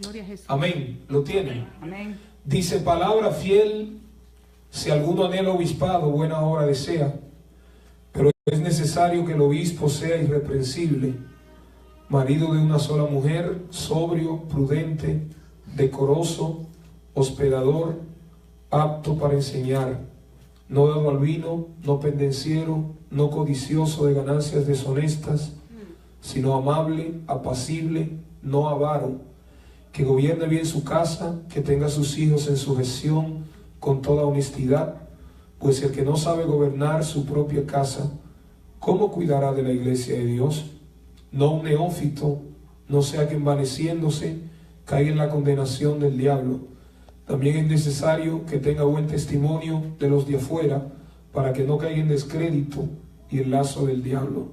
Gloria a Jesús. Amén. ¿Lo tienen? Amén. Dice: palabra fiel, si alguno anhela obispado, buena hora desea. Pero es necesario que el obispo sea irreprensible, marido de una sola mujer, sobrio, prudente, decoroso, hospedador, apto para enseñar, no dado al vino, no pendenciero, no codicioso de ganancias deshonestas, sino amable, apacible, no avaro, que gobierne bien su casa, que tenga a sus hijos en sujeción con toda honestidad, pues el que no sabe gobernar su propia casa, ¿cómo cuidará de la iglesia de Dios? No un neófito, no sea que envaneciéndose caiga en la condenación del diablo. También es necesario que tenga buen testimonio de los de afuera, para que no caiga en descrédito y el lazo del diablo.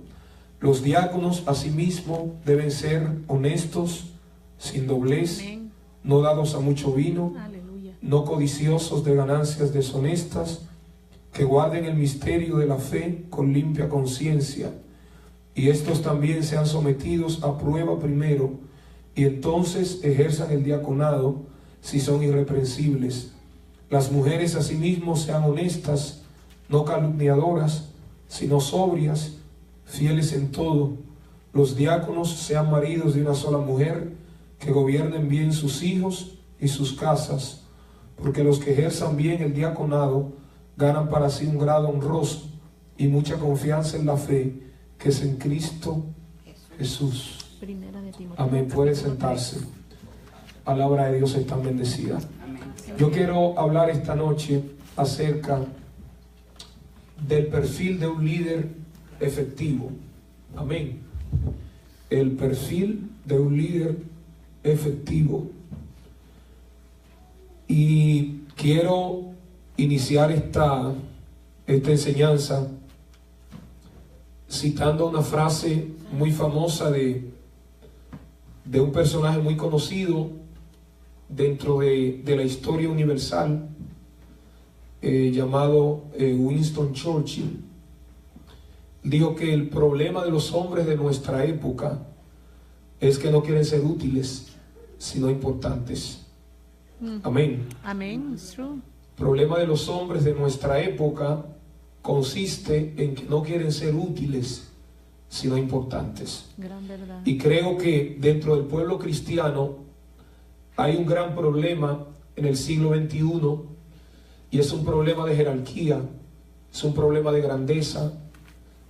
Los diáconos asimismo deben ser honestos, sin doblez, Amén. no dados a mucho vino, Aleluya. no codiciosos de ganancias deshonestas, que guarden el misterio de la fe con limpia conciencia, y estos también sean sometidos a prueba primero, y entonces ejerzan el diaconado si son irreprensibles. Las mujeres asimismo sean honestas, no calumniadoras, sino sobrias, fieles en todo. Los diáconos sean maridos de una sola mujer, que gobiernen bien sus hijos y sus casas, porque los que ejerzan bien el diaconado ganan para sí un grado honroso y mucha confianza en la fe que es en Cristo Jesús. Primera de Timoteo. Amén. Puede sentarse. Palabra de Dios es tan bendecida. Yo quiero hablar esta noche acerca del perfil de un líder efectivo. Amén. El perfil de un líder efectivo. Y quiero iniciar esta enseñanza citando una frase muy famosa de un personaje muy conocido dentro de la historia universal, llamado Winston Churchill. Dijo que el problema de los hombres de nuestra época es que no quieren ser útiles, sino importantes. Amén. Amén. It's true. El problema de los hombres de nuestra época consiste en que no quieren ser útiles, sino importantes. Gran verdad. Y creo que dentro del pueblo cristiano hay un gran problema en el siglo XXI, y es un problema de jerarquía, es un problema de grandeza,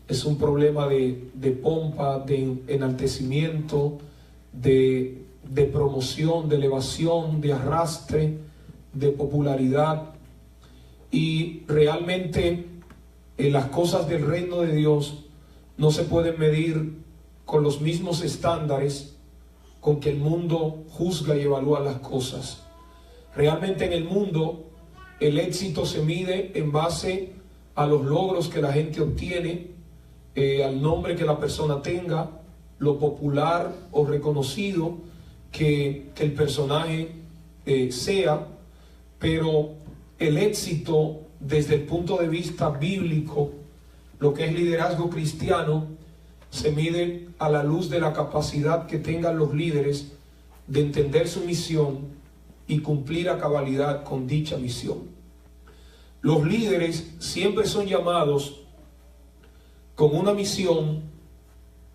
es un problema de pompa, de enaltecimiento, de promoción, de elevación, de arrastre, de popularidad. Y realmente las cosas del reino de Dios no se pueden medir con los mismos estándares con que el mundo juzga y evalúa las cosas. Realmente en el mundo el éxito se mide en base a los logros que la gente obtiene, al nombre que la persona tenga, lo popular o reconocido que el personaje sea. Pero el éxito desde el punto de vista bíblico, lo que es liderazgo cristiano, se mide a la luz de la capacidad que tengan los líderes de entender su misión y cumplir a cabalidad con dicha misión. Los líderes siempre son llamados con una misión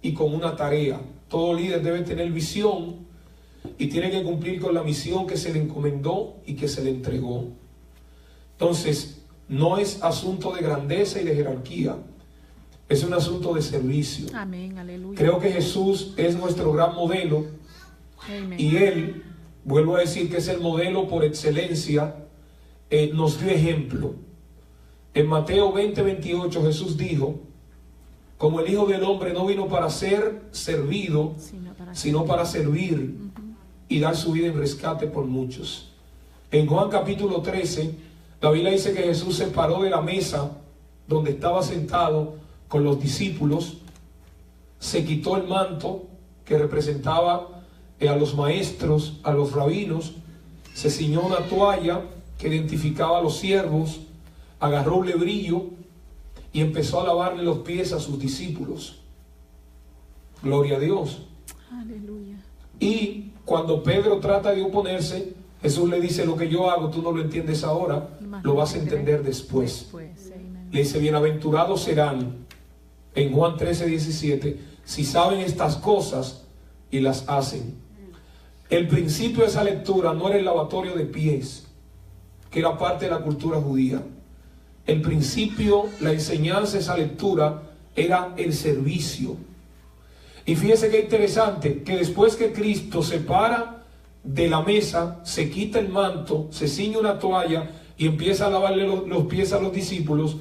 y con una tarea. Todo líder debe tener visión y tiene que cumplir con la misión que se le encomendó y que se le entregó. Entonces, no es asunto de grandeza y de jerarquía, es un asunto de servicio. Amén. Aleluya. Creo que Jesús es nuestro gran modelo. Amén. Y Él, vuelvo a decir que es el modelo por excelencia, nos dio ejemplo. En Mateo 20:28 Jesús dijo: como el Hijo del Hombre no vino para ser servido, sino para servir y dar su vida en rescate por muchos. En Juan capítulo 13, la Biblia dice que Jesús se paró de la mesa donde estaba sentado con los discípulos, se quitó el manto que representaba a los maestros, a los rabinos, se ciñó una toalla que identificaba a los siervos, agarró un lebrillo y empezó a lavarle los pies a sus discípulos. Gloria a Dios. Aleluya. Y cuando Pedro trata de oponerse, Jesús le dice: lo que yo hago tú no lo entiendes ahora, lo vas a entender después. Amén. Le dice: bienaventurados serán, en Juan 13:17, si saben estas cosas y las hacen. El principio de esa lectura no era el lavatorio de pies, que era parte de la cultura judía. El principio, la enseñanza de esa lectura era el servicio. Y fíjese qué interesante, que después que Cristo se para de la mesa, se quita el manto, se ciñe una toalla y empieza a lavarle los pies a los discípulos,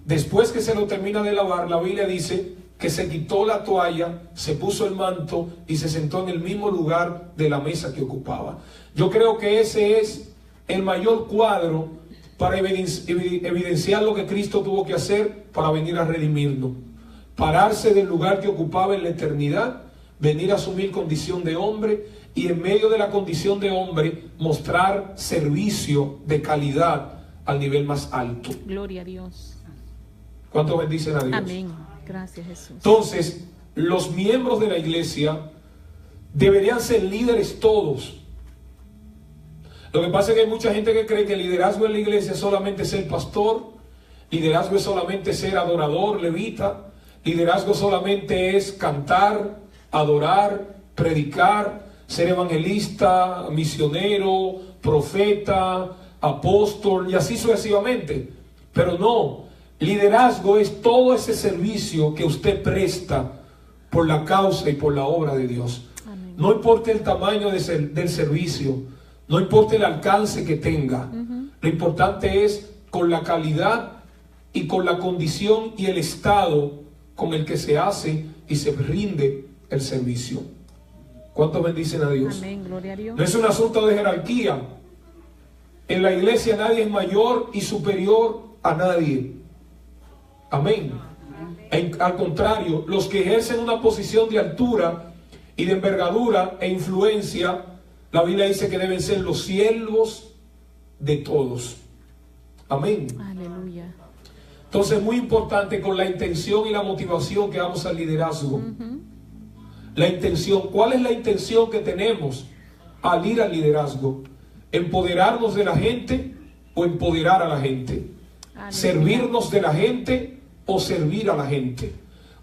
después que se lo termina de lavar, la Biblia dice que se quitó la toalla, se puso el manto y se sentó en el mismo lugar de la mesa que ocupaba. Yo creo que ese es el mayor cuadro para evidenciar lo que Cristo tuvo que hacer para venir a redimirnos. Pararse del lugar que ocupaba en la eternidad, venir a asumir condición de hombre y en medio de la condición de hombre mostrar servicio de calidad al nivel más alto. Gloria a Dios. ¿Cuánto bendicen a Dios? Amén. Gracias, Jesús. Entonces, los miembros de la iglesia deberían ser líderes todos. Lo que pasa es que hay mucha gente que cree que el liderazgo en la iglesia es solamente ser pastor, liderazgo es solamente ser adorador, levita, liderazgo solamente es cantar, adorar, predicar, ser evangelista, misionero, profeta, apóstol y así sucesivamente. Pero no, liderazgo es todo ese servicio que usted presta por la causa y por la obra de Dios. Amén. No importa el tamaño del servicio, no importa el alcance que tenga, lo importante es con la calidad y con la condición y el estado con el que se hace y se rinde el servicio. ¿Cuántos bendicen a Dios? Amén, gloria a Dios. No es un asunto de jerarquía. En la iglesia nadie es mayor y superior a nadie. Amén. Al contrario, los que ejercen una posición de altura y de envergadura e influencia, la Biblia dice que deben ser los siervos de todos. Amén. Aleluya. Entonces es muy importante con la intención y la motivación que damos al liderazgo. La intención, ¿cuál es la intención que tenemos al ir al liderazgo? ¿Empoderarnos de la gente o empoderar a la gente? Aleluya. ¿Servirnos de la gente o servir a la gente?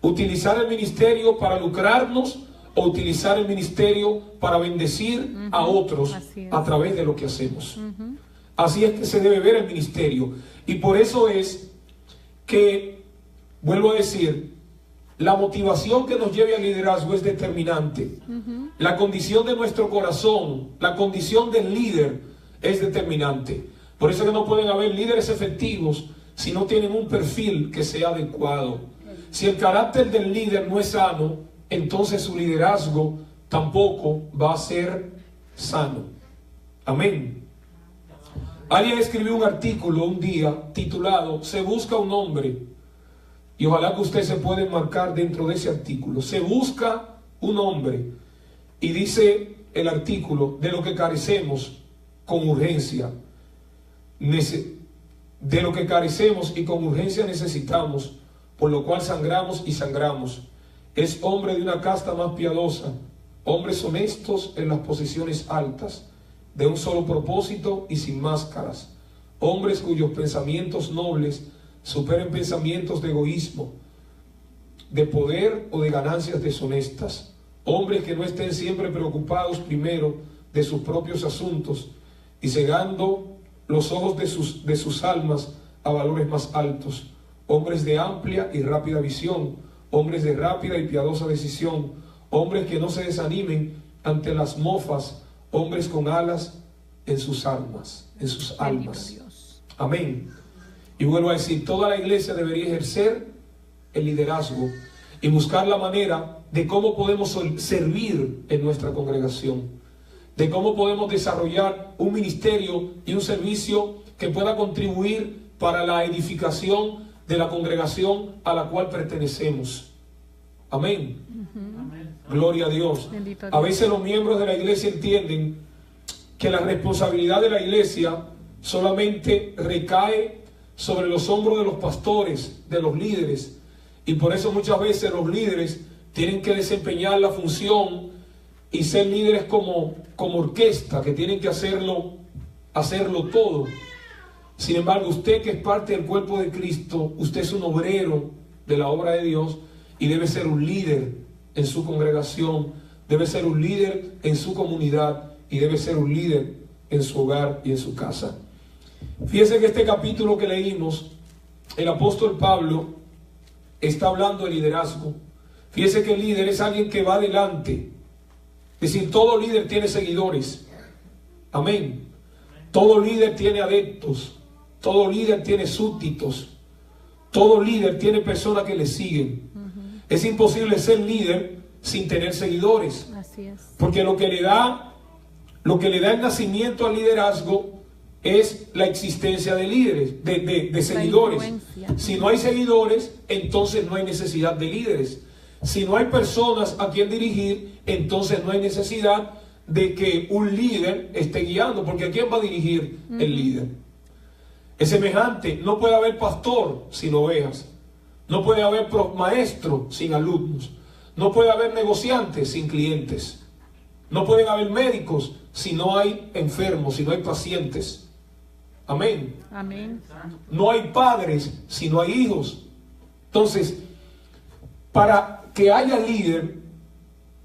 ¿Utilizar el ministerio para lucrarnos o utilizar el ministerio para bendecir a otros a través de lo que hacemos? Así es que se debe ver el ministerio. Y por eso es que, vuelvo a decir, la motivación que nos lleve al liderazgo es determinante. La condición de nuestro corazón, la condición del líder es determinante. Por eso que no pueden haber líderes efectivos si no tienen un perfil que sea adecuado. Si el carácter del líder no es sano, entonces su liderazgo tampoco va a ser sano. Amén. Alguien escribió un artículo un día titulado "Se busca un hombre", y ojalá que usted se pueda enmarcar dentro de ese artículo. Se busca un hombre, y dice el artículo: de lo que carecemos con urgencia, de lo que carecemos y con urgencia necesitamos, por lo cual sangramos y sangramos, es hombre de una casta más piadosa, hombres honestos en las posiciones altas, de un solo propósito y sin máscaras, hombres cuyos pensamientos nobles superen pensamientos de egoísmo, de poder o de ganancias deshonestas, hombres que no estén siempre preocupados primero de sus propios asuntos y cegando los ojos de sus almas a valores más altos, hombres de amplia y rápida visión, hombres de rápida y piadosa decisión, hombres que no se desanimen ante las mofas, hombres con alas en sus almas, en sus almas. Amén. Y vuelvo a decir, toda la iglesia debería ejercer el liderazgo y buscar la manera de cómo podemos servir en nuestra congregación, de cómo podemos desarrollar un ministerio y un servicio que pueda contribuir para la edificación de la congregación a la cual pertenecemos. Amén. Gloria a Dios. A veces los miembros de la iglesia entienden que la responsabilidad de la iglesia solamente recae sobre los hombros de los pastores, de los líderes, y por eso muchas veces los líderes tienen que desempeñar la función y ser líderes como orquesta, que tienen que hacerlo todo. Sin embargo, usted que es parte del cuerpo de Cristo, usted es un obrero de la obra de Dios y debe ser un líder en su congregación, debe ser un líder en su comunidad y debe ser un líder en su hogar y en su casa. Fíjense que este capítulo que leímos, el apóstol Pablo está hablando de liderazgo. Fíjense que el líder es alguien que va adelante. Es decir, todo líder tiene seguidores. Amén. Todo líder tiene adeptos. Todo líder tiene súbditos. Todo líder tiene personas que le siguen. Es imposible ser líder sin tener seguidores. Así es. Porque lo que le da el nacimiento al liderazgo es la existencia de líderes, de seguidores. Si no hay seguidores, entonces no hay necesidad de líderes. Si no hay personas a quien dirigir, entonces no hay necesidad de que un líder esté guiando, porque ¿a quién va a dirigir el líder? Es semejante, no puede haber pastor sin ovejas, no puede haber maestro sin alumnos, no puede haber negociantes sin clientes, no pueden haber médicos si no hay enfermos, si no hay pacientes. Amén. Amén. No hay padres si no hay hijos. Entonces, para que haya líder,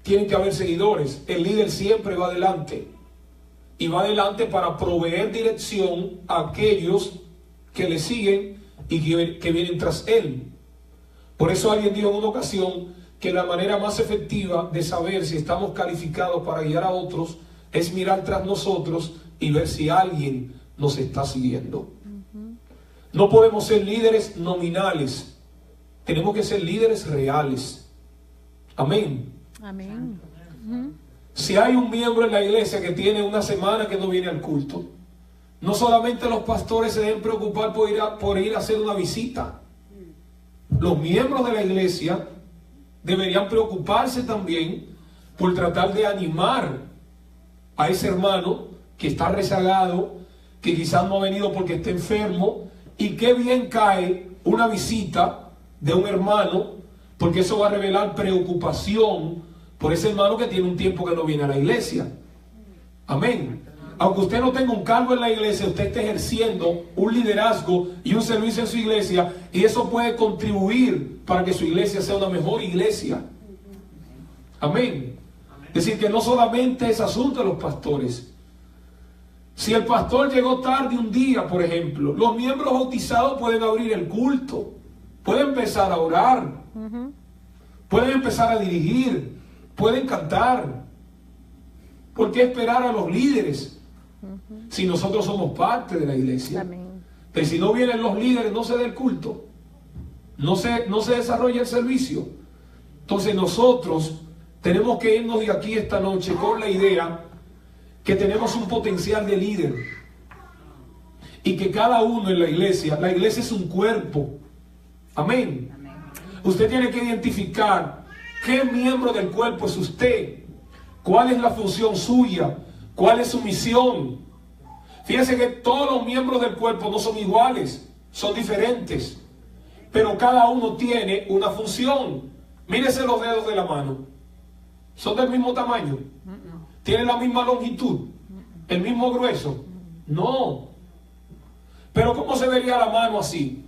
tienen que haber seguidores. El líder siempre va adelante. Y va adelante para proveer dirección a aquellos que le siguen y que vienen tras él. Por eso alguien dijo en una ocasión que la manera más efectiva de saber si estamos calificados para guiar a otros es mirar tras nosotros y ver si alguien nos está siguiendo. No podemos ser líderes nominales. Tenemos que ser líderes reales. Amén. Amén. Si hay un miembro en la iglesia que tiene una semana que no viene al culto, no solamente los pastores se deben preocupar por ir a hacer una visita. Los miembros de la iglesia deberían preocuparse también por tratar de animar a ese hermano que está rezagado, que quizás no ha venido porque está enfermo, y qué bien cae una visita de un hermano, porque eso va a revelar preocupación por ese hermano que tiene un tiempo que no viene a la iglesia. Amén. Aunque usted no tenga un cargo en la iglesia, usted está ejerciendo un liderazgo y un servicio en su iglesia, y eso puede contribuir para que su iglesia sea una mejor iglesia. Amén. Es decir, que no solamente es asunto de los pastores. Si el pastor llegó tarde un día, por ejemplo, los miembros bautizados pueden abrir el culto, pueden empezar a orar, pueden empezar a dirigir, pueden cantar. ¿Por qué esperar a los líderes si nosotros somos parte de la iglesia? Amén. Pero si no vienen los líderes, no se da el culto, no se desarrolla el servicio. Entonces nosotros tenemos que irnos de aquí esta noche con la idea que tenemos un potencial de líder y que cada uno en la iglesia es un cuerpo. Amén. Usted tiene que identificar qué miembro del cuerpo es usted, cuál es la función suya, cuál es su misión. Fíjense que todos los miembros del cuerpo no son iguales, son diferentes, pero cada uno tiene una función. Mírese los dedos de la mano, son del mismo tamaño, tienen la misma longitud, el mismo grueso. No. Pero ¿cómo se vería la mano así?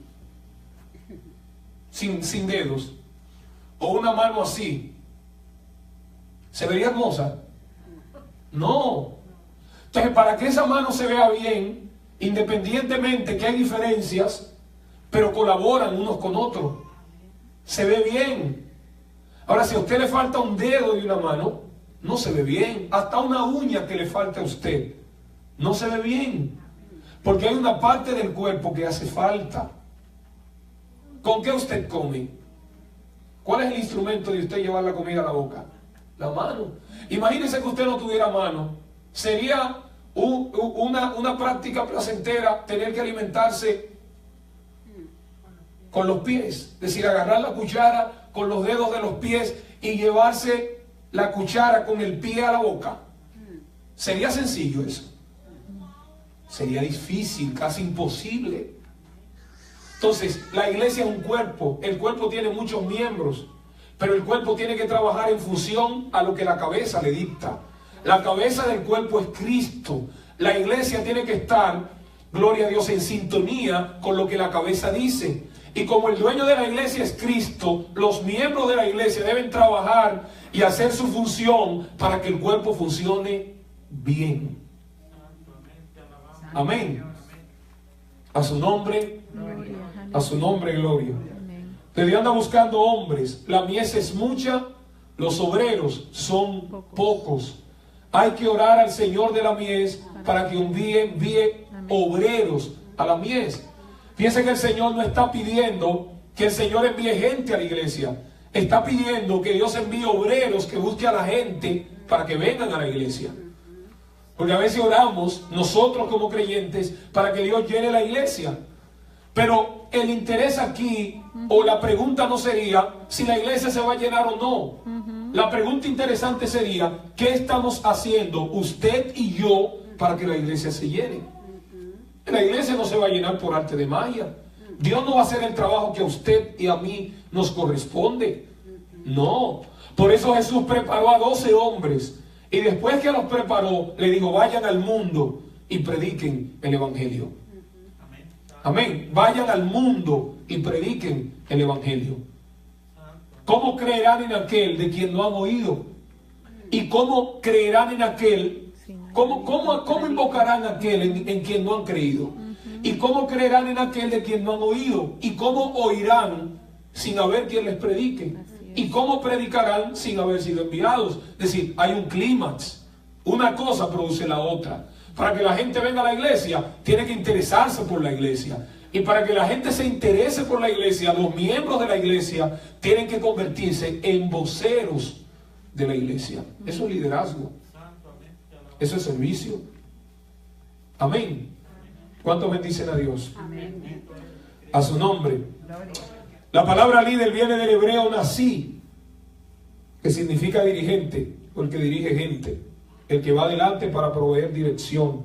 Sin dedos. O una mano así. ¿Se vería hermosa? No. Entonces, para que esa mano se vea bien, independientemente que hay diferencias, pero colaboran unos con otros, se ve bien. Ahora, si a usted le falta un dedo de una mano, no se ve bien. Hasta una uña que le falta a usted, no se ve bien. Porque hay una parte del cuerpo que hace falta. ¿Con qué usted come? ¿Cuál es el instrumento de usted llevar la comida a la boca? La mano. Imagínese que usted no tuviera mano. Sería una práctica placentera tener que alimentarse con los pies. Es decir, agarrar la cuchara con los dedos de los pies y llevarse la cuchara con el pie a la boca. ¿Sería sencillo eso? Sería difícil, casi imposible. Entonces, la iglesia es un cuerpo. El cuerpo tiene muchos miembros. pero el cuerpo tiene que trabajar en función a lo que la cabeza le dicta. La cabeza del cuerpo es Cristo. La iglesia tiene que estar, gloria a Dios, en sintonía con lo que la cabeza dice. Y como el dueño de la iglesia es Cristo, los miembros de la iglesia deben trabajar y hacer su función para que el cuerpo funcione bien. Amén. A su nombre, Gloria. a su nombre, gloria. Amén. Usted anda buscando hombres. La mies es mucha, los obreros son pocos. Hay que orar al Señor de la mies para que envíe obreros a la mies. Fíjense que el Señor no está pidiendo que el Señor envíe gente a la iglesia. Está pidiendo que Dios envíe obreros que busque a la gente para que vengan a la iglesia. Porque a veces oramos nosotros como creyentes para que Dios llene la iglesia. Pero el interés aquí, o la pregunta no sería si la iglesia se va a llenar o no. La pregunta interesante sería, ¿qué estamos haciendo usted y yo para que la iglesia se llene? La iglesia no se va a llenar por arte de magia. Dios no va a hacer el trabajo que a usted y a mí nos corresponde. No. Por eso Jesús preparó a 12 hombres. Y después que los preparó, le dijo, vayan al mundo y prediquen el evangelio. Amén. Vayan al mundo y prediquen el evangelio. ¿Cómo creerán en aquel de quien no han oído? ¿Y cómo creerán en aquel? ¿Cómo invocarán a aquel en quien no han creído? ¿Y cómo creerán en aquel de quien no han oído? ¿Y cómo oirán sin haber quien les predique? ¿Y cómo predicarán sin haber sido enviados? Es decir, hay un clímax. Una cosa produce la otra. Para que la gente venga a la iglesia, tiene que interesarse por la iglesia. Y para que la gente se interese por la iglesia, los miembros de la iglesia tienen que convertirse en voceros de la iglesia. Eso es liderazgo. Eso es servicio. Amén. ¿Cuántos bendicen a Dios? Amén. A su nombre. La palabra líder viene del hebreo nasi, que significa dirigente, o el que dirige gente, el que va adelante para proveer dirección.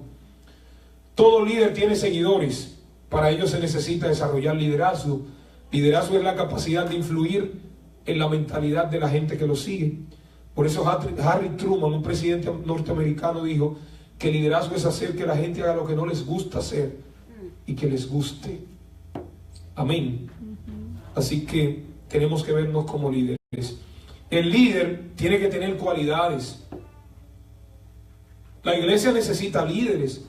Todo líder tiene seguidores. Para ello se necesita desarrollar liderazgo. Liderazgo es la capacidad de influir en la mentalidad de la gente que lo sigue. Por eso Harry Truman, un presidente norteamericano, dijo que liderazgo es hacer que la gente haga lo que no les gusta hacer y que les guste. Amén. Así que tenemos que vernos como líderes. El líder tiene que tener cualidades. La iglesia necesita líderes.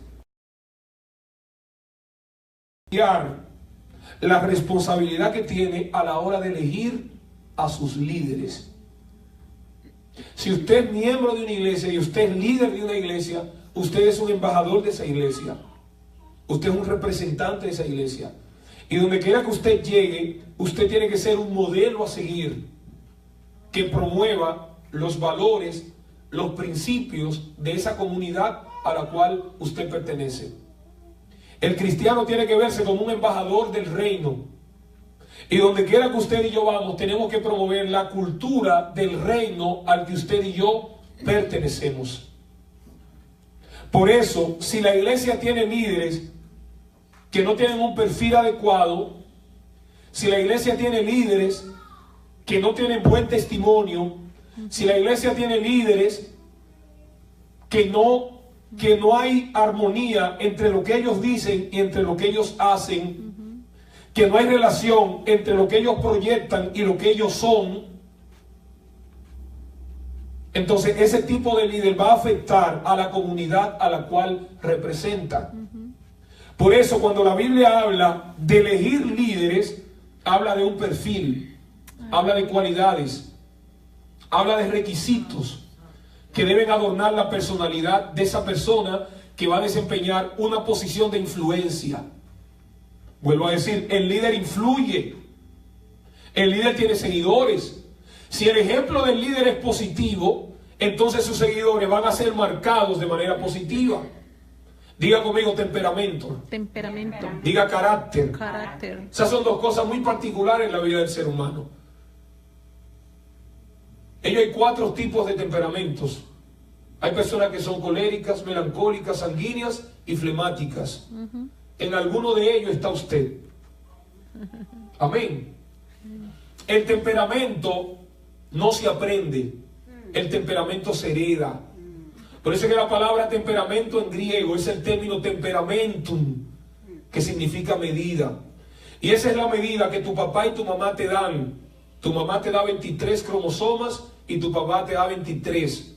La responsabilidad que tiene a la hora de elegir a sus líderes. Si usted es miembro de una iglesia y usted es líder de una iglesia, usted es un embajador de esa iglesia. Usted es un representante de esa iglesia. Y donde quiera que usted llegue, usted tiene que ser un modelo a seguir que promueva los valores, los principios de esa comunidad a la cual usted pertenece. El cristiano tiene que verse como un embajador del reino. Y donde quiera que usted y yo vamos, tenemos que promover la cultura del reino al que usted y yo pertenecemos. Por eso, si la iglesia tiene líderes que no tienen un perfil adecuado, si la iglesia tiene líderes que no tienen buen testimonio, si la iglesia tiene líderes que no hay armonía entre lo que ellos dicen y entre lo que ellos hacen, que no hay relación entre lo que ellos proyectan y lo que ellos son, entonces ese tipo de líder va a afectar a la comunidad a la cual representa. Por eso cuando la Biblia habla de elegir líderes, habla de un perfil, habla de cualidades, habla de requisitos que deben adornar la personalidad de esa persona que va a desempeñar una posición de influencia. Vuelvo a decir, el líder influye. El líder tiene seguidores. Si el ejemplo del líder es positivo, entonces sus seguidores van a ser marcados de manera positiva. Diga conmigo temperamento. Temperamento. Diga carácter. Carácter. Esas son dos cosas muy particulares en la vida del ser humano. Ellos hay 4 tipos de temperamentos. Hay personas que son coléricas, melancólicas, sanguíneas y flemáticas. En alguno de ellos está usted. Amén. El temperamento no se aprende. El temperamento se hereda. Por eso es que la palabra temperamento en griego es el término temperamentum, que significa medida. Y esa es la medida que tu papá y tu mamá te dan. Tu mamá te da 23 cromosomas y tu papá te da 23,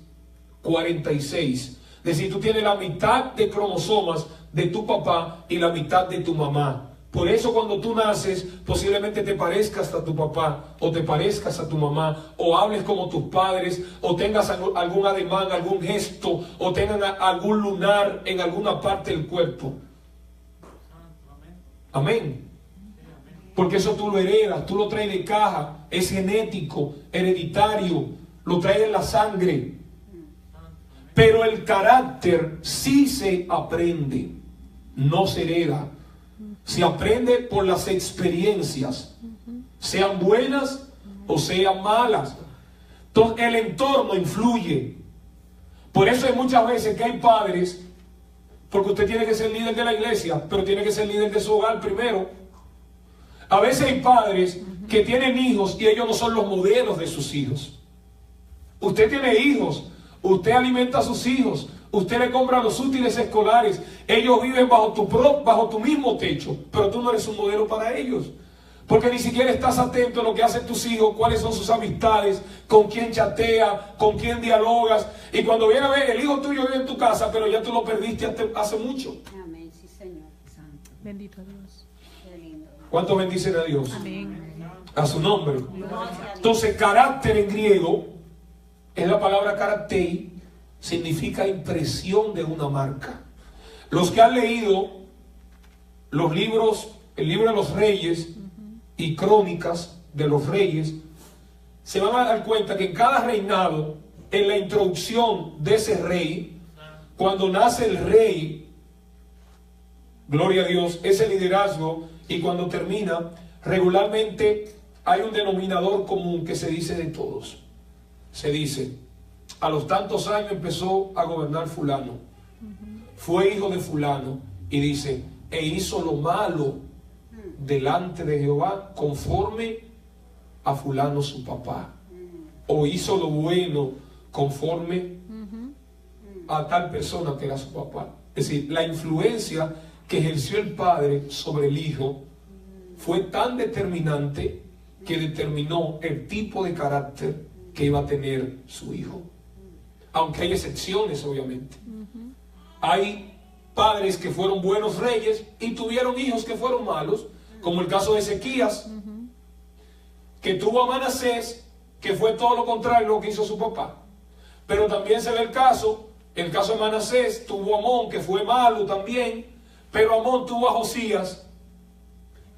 46. Es decir, tú tienes la mitad de cromosomas de tu papá y la mitad de tu mamá. Por eso cuando tú naces, posiblemente te parezcas a tu papá, o te parezcas a tu mamá, o hables como tus padres, o tengas algún ademán, algún gesto, o tengan algún lunar en alguna parte del cuerpo. Amén. Porque eso tú lo heredas, tú lo traes de caja, es genético, hereditario, lo traes en la sangre. Pero el carácter sí se aprende, no se hereda. Se aprende por las experiencias, sean buenas o sean malas. Entonces el entorno influye. Por eso hay muchas veces que hay padres, porque usted tiene que ser líder de la iglesia, pero tiene que ser líder de su hogar primero. A veces hay padres que tienen hijos y ellos no son los modelos de sus hijos. Usted tiene hijos, usted alimenta a sus hijos, usted le compra los útiles escolares, ellos viven bajo tu mismo techo, pero tú no eres un modelo para ellos. Porque ni siquiera estás atento a lo que hacen tus hijos, cuáles son sus amistades, con quién chatea, con quién dialogas. Y cuando viene a ver, el hijo tuyo vive en tu casa, pero ya tú lo perdiste hace mucho. Amén, sí, Señor. Santo. Bendito Dios. Qué lindo. ¿Cuántos bendicen a Dios? Amén. A su nombre. Gloria a Dios. Entonces, carácter en griego es la palabra karaktei, significa impresión de una marca. Los que han leído los libros, el libro de los reyes y crónicas de los reyes, se van a dar cuenta que en cada reinado, en la introducción de ese rey, cuando nace el rey, gloria a Dios, ese liderazgo, y cuando termina, regularmente hay un denominador común que se dice de todos. Se dice, a los tantos años empezó a gobernar fulano, fue hijo de fulano, y dice, e hizo lo malo delante de Jehová conforme a fulano su papá, o hizo lo bueno conforme a tal persona que era su papá. Es decir, la influencia que ejerció el padre sobre el hijo fue tan determinante que determinó el tipo de carácter que iba a tener su hijo. Aunque hay excepciones, obviamente. Hay padres que fueron buenos reyes y tuvieron hijos que fueron malos, como el caso de Ezequías, que tuvo a Manasés, que fue todo lo contrario a lo que hizo su papá. Pero también se ve el caso de Manasés, tuvo a Amón, que fue malo también, pero Amón tuvo a Josías,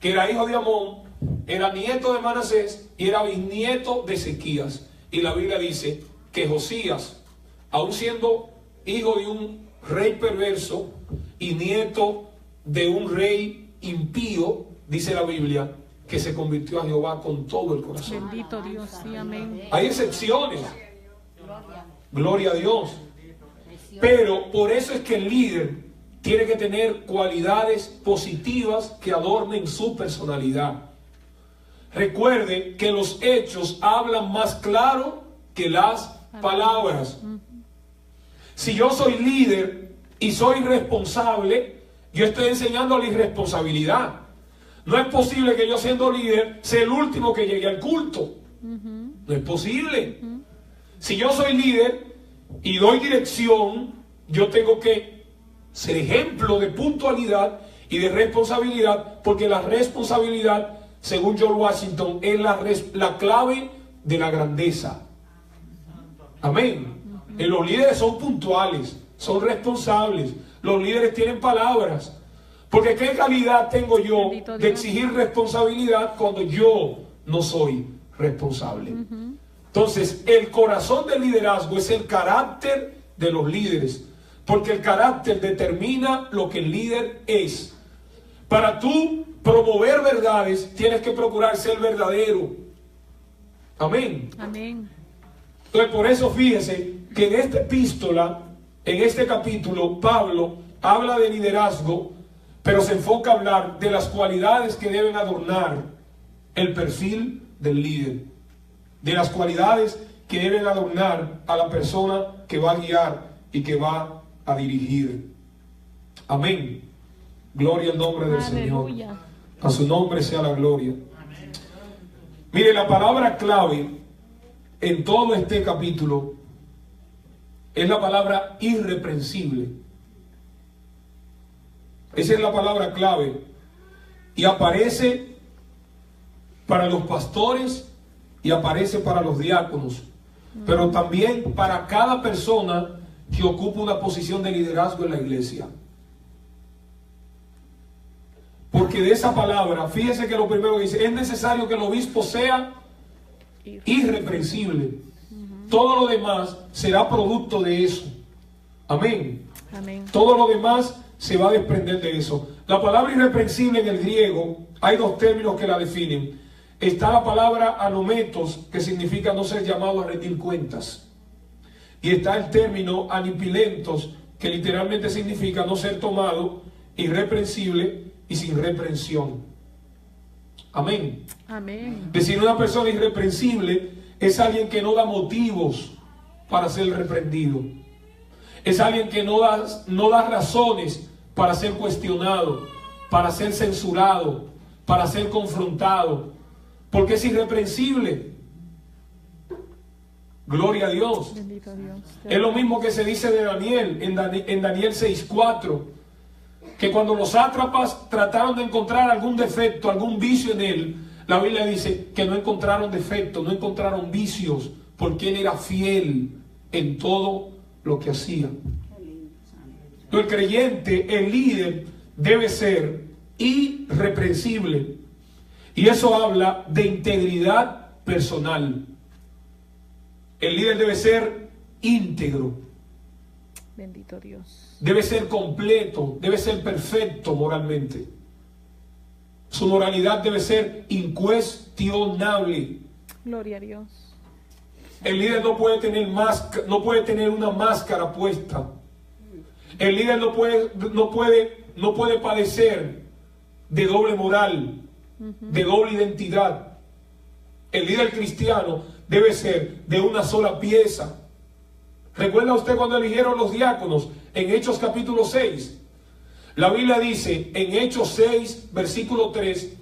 que era hijo de Amón, era nieto de Manasés y era bisnieto de Ezequías. Y la Biblia dice que Josías, aun siendo hijo de un rey perverso y nieto de un rey impío, dice la Biblia, que se convirtió a Jehová con todo el corazón. Bendito Dios, sí, amén. Hay excepciones, Gloria. gloria a Dios. Precioso. Pero por eso es que el líder tiene que tener cualidades positivas que adornen su personalidad. Recuerde que los hechos hablan más claro que las palabras. Si yo soy líder y soy responsable, yo estoy enseñando la irresponsabilidad. No es posible que yo, siendo líder, sea el último que llegue al culto. No es posible. Si yo soy líder y doy dirección, yo tengo que ser ejemplo de puntualidad y de responsabilidad, porque la responsabilidad, según George Washington, es la clave de la grandeza. Amén. Los líderes son puntuales, son responsables. Los líderes tienen palabras. Porque ¿qué calidad tengo yo de exigir responsabilidad cuando yo no soy responsable? Entonces, el corazón del liderazgo es el carácter de los líderes. Porque el carácter determina lo que el líder es. Para tú promover verdades, tienes que procurar ser verdadero. Amén. Amén. Entonces, por eso fíjese que en esta epístola, en este capítulo, Pablo habla de liderazgo, pero se enfoca a hablar de las cualidades que deben adornar el perfil del líder. de las cualidades que deben adornar a la persona que va a guiar y que va a dirigir. Amén. Gloria al nombre del Señor. Aleluya. A su nombre sea la gloria. Mire, la palabra clave en todo este capítulo es la palabra irreprensible. Esa es la palabra clave. Y aparece para los pastores y aparece para los diáconos. Pero también para cada persona que ocupa una posición de liderazgo en la iglesia. Porque de esa palabra, fíjese que lo primero que dice, es necesario que el obispo sea irreprensible. Todo lo demás será producto de eso. Amén. Amén. Todo lo demás se va a desprender de eso. La palabra irreprensible en el griego, hay dos términos que la definen. Está la palabra anometos, que significa no ser llamado a rendir cuentas. Y está el término anipilentos, que literalmente significa no ser tomado, irreprensible y sin reprensión. Amén. Amén. Decir una persona irreprensible es alguien que no da motivos para ser reprendido. Es alguien que no da razones para ser cuestionado, para ser censurado, para ser confrontado, porque es irreprensible. Gloria a Dios. Bendito Dios. Es lo mismo que se dice de Daniel en Daniel 6:4, que cuando los sátrapas trataron de encontrar algún defecto, algún vicio en él, la Biblia dice que no encontraron defectos, no encontraron vicios, porque él era fiel en todo lo que hacía. El creyente, el líder, debe ser irreprensible. Y eso habla de integridad personal. El líder debe ser íntegro. Bendito Dios. Debe ser completo, debe ser perfecto moralmente. Su moralidad debe ser incuestionable. Gloria a Dios. El líder no puede tener una máscara puesta. El líder no puede padecer de doble moral, de doble identidad. El líder cristiano debe ser de una sola pieza. ¿Recuerda usted cuando eligieron los diáconos en Hechos capítulo 6? La Biblia dice en Hechos 6, versículo 3,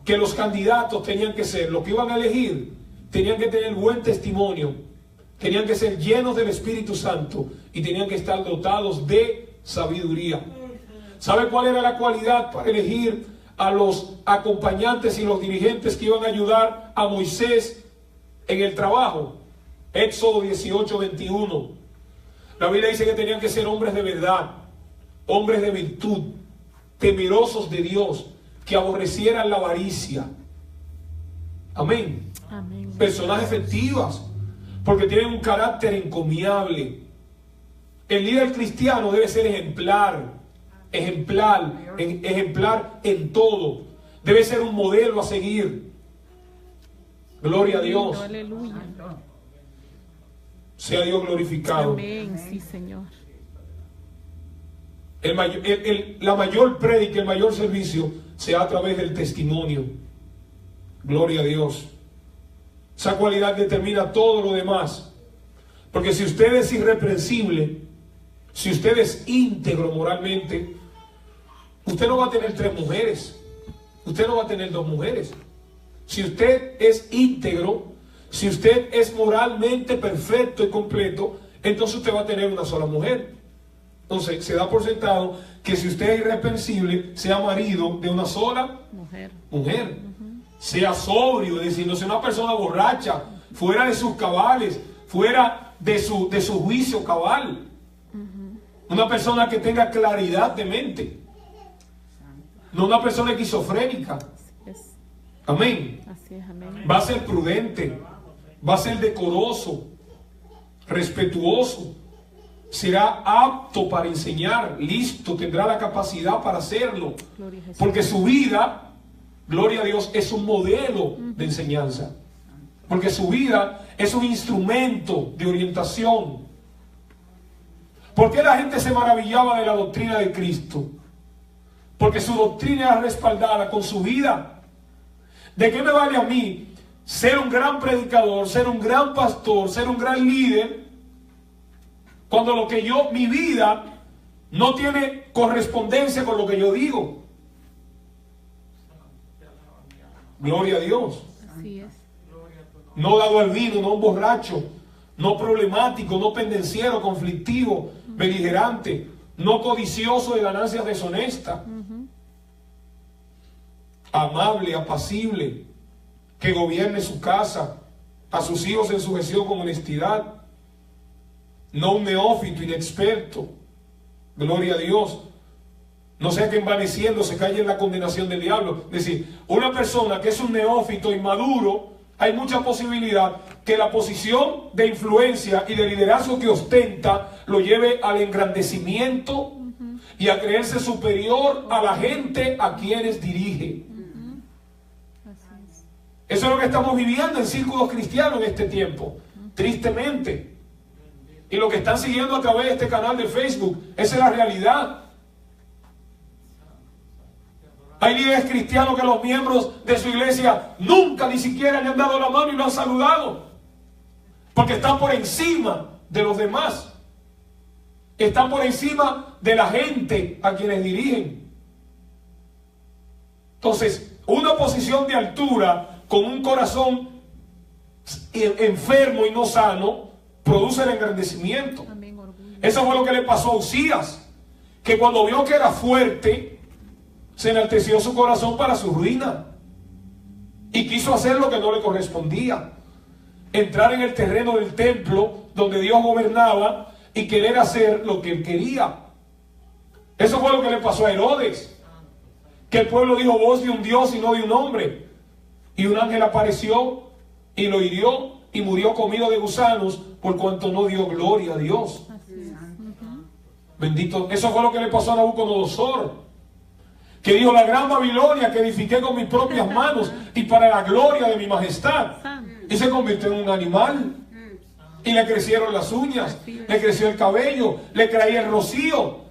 que los candidatos tenían que ser, los que iban a elegir, tenían que tener buen testimonio, tenían que ser llenos del Espíritu Santo y tenían que estar dotados de sabiduría. ¿Sabe cuál era la cualidad para elegir a los acompañantes y los dirigentes que iban a ayudar a Moisés en el trabajo? Éxodo 18:21. La Biblia dice que tenían que ser hombres de verdad, hombres de virtud, temerosos de Dios, que aborrecieran la avaricia. Amén. Amén. Personas efectivas, porque tienen un carácter encomiable. El líder cristiano debe ser ejemplar en todo. Debe ser un modelo a seguir. Gloria a Dios. Aleluya. Sea Dios glorificado. Amén. Sí, Señor. La mayor prédica, el mayor servicio sea a través del testimonio. Gloria a Dios. Esa cualidad determina todo lo demás. Porque si usted es irreprensible, si usted es íntegro moralmente, usted no va a tener 3 mujeres. Usted no va a tener 2 mujeres. Si usted es íntegro, si usted es moralmente perfecto y completo, entonces usted va a tener una sola mujer. Entonces se da por sentado que si usted es irreprensible, sea marido de una sola mujer. Sea sobrio, es decir, no sea una persona borracha, fuera de sus cabales, fuera de su juicio cabal. Una persona que tenga claridad de mente, no una persona esquizofrénica. Amén. Así es, amén. Va a ser prudente, va a ser decoroso, respetuoso, será apto para enseñar, listo, tendrá la capacidad para hacerlo, porque su vida, gloria a Dios, es un modelo de enseñanza, porque su vida es un instrumento de orientación. ¿Por qué la gente se maravillaba de la doctrina de Cristo? Porque su doctrina era respaldada con su vida. ¿De qué me vale a mí ser un gran predicador, ser un gran pastor, ser un gran líder, cuando mi vida no tiene correspondencia con lo que yo digo? Gloria a Dios. Así es. No dado al vino, no un borracho, no problemático, no pendenciero, conflictivo, beligerante, no codicioso de ganancias deshonestas, amable, apacible, que gobierne su casa, a sus hijos en sujeción con honestidad, no un neófito, inexperto. Gloria a Dios. No sea que envaneciendo se calle en la condenación del diablo. Es decir, una persona que es un neófito inmaduro, hay mucha posibilidad que la posición de influencia y de liderazgo que ostenta lo lleve al engrandecimiento y a creerse superior a la gente a quienes dirige. Eso es lo que estamos viviendo en círculos cristianos en este tiempo, tristemente. Y lo que están siguiendo a través de este canal de Facebook, esa es la realidad. Hay líderes cristianos que los miembros de su iglesia nunca ni siquiera le han dado la mano y lo han saludado. Porque están por encima de los demás. Están por encima de la gente a quienes dirigen. Entonces, una posición de altura con un corazón enfermo y no sano produce el engrandecimiento. También orgullo. Eso fue lo que le pasó a Usías, que cuando vio que era fuerte, se enalteció su corazón para su ruina y quiso hacer lo que no le correspondía, entrar en el terreno del templo donde Dios gobernaba y querer hacer lo que él quería. Eso fue lo que le pasó a Herodes, que el pueblo dijo: voz de un Dios y no de un hombre, y un ángel apareció y lo hirió y murió comido de gusanos por cuanto no dio gloria a Dios. Así es. Bendito. Eso fue lo que le pasó a Nabucodonosor, que dijo: la gran Babilonia que edifiqué con mis propias manos y para la gloria de mi majestad. Y se convirtió en un animal. Y le crecieron las uñas, le creció el cabello, le caía el rocío.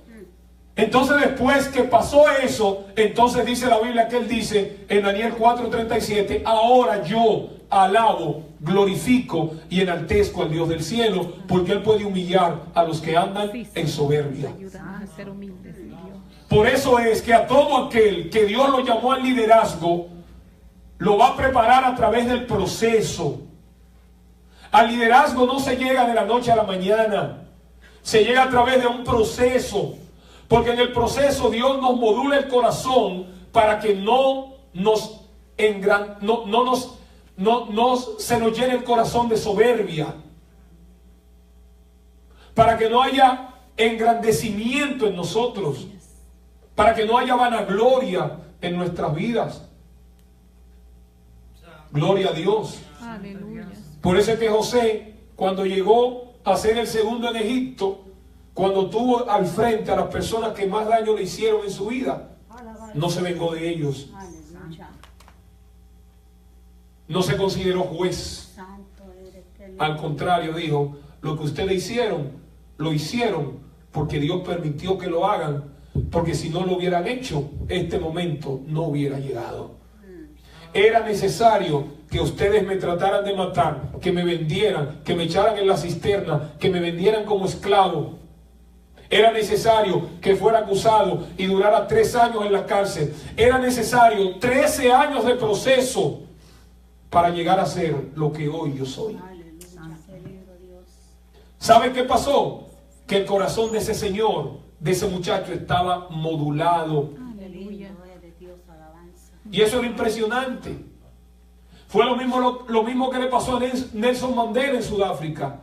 Entonces, después que pasó eso, entonces dice la Biblia que él dice en Daniel 4:37: ahora yo alabo, glorifico y enaltezco al Dios del cielo, porque él puede humillar a los que andan en soberbia. Ayúdanos a ser humildes, mi Dios. Por eso es que a todo aquel que Dios lo llamó al liderazgo, lo va a preparar a través del proceso. Al liderazgo no se llega de la noche a la mañana, se llega a través de un proceso, porque en el proceso Dios nos modula el corazón para que se nos llene el corazón de soberbia, para que no haya engrandecimiento en nosotros, para que no haya vanagloria en nuestras vidas. Gloria a Dios. Aleluya. Por eso es que José, cuando llegó a ser el segundo en Egipto, cuando tuvo al frente a las personas que más daño le hicieron en su vida, no se vengó de ellos, no se consideró juez. Al contrario, dijo: lo que ustedes hicieron, lo hicieron porque Dios permitió que lo hagan, porque si no lo hubieran hecho, este momento no hubiera llegado. Era necesario que ustedes me trataran de matar, que me vendieran, que me echaran en la cisterna, que me vendieran como esclavo. Era necesario que fuera acusado y durara 3 años en la cárcel. Era necesario 13 años de proceso para llegar a ser lo que hoy yo soy. ¿Saben qué pasó? Que el corazón de ese señor, de ese muchacho, estaba modulado. Aleluya. Y eso era impresionante. Fue lo mismo que le pasó a Nelson Mandela en Sudáfrica,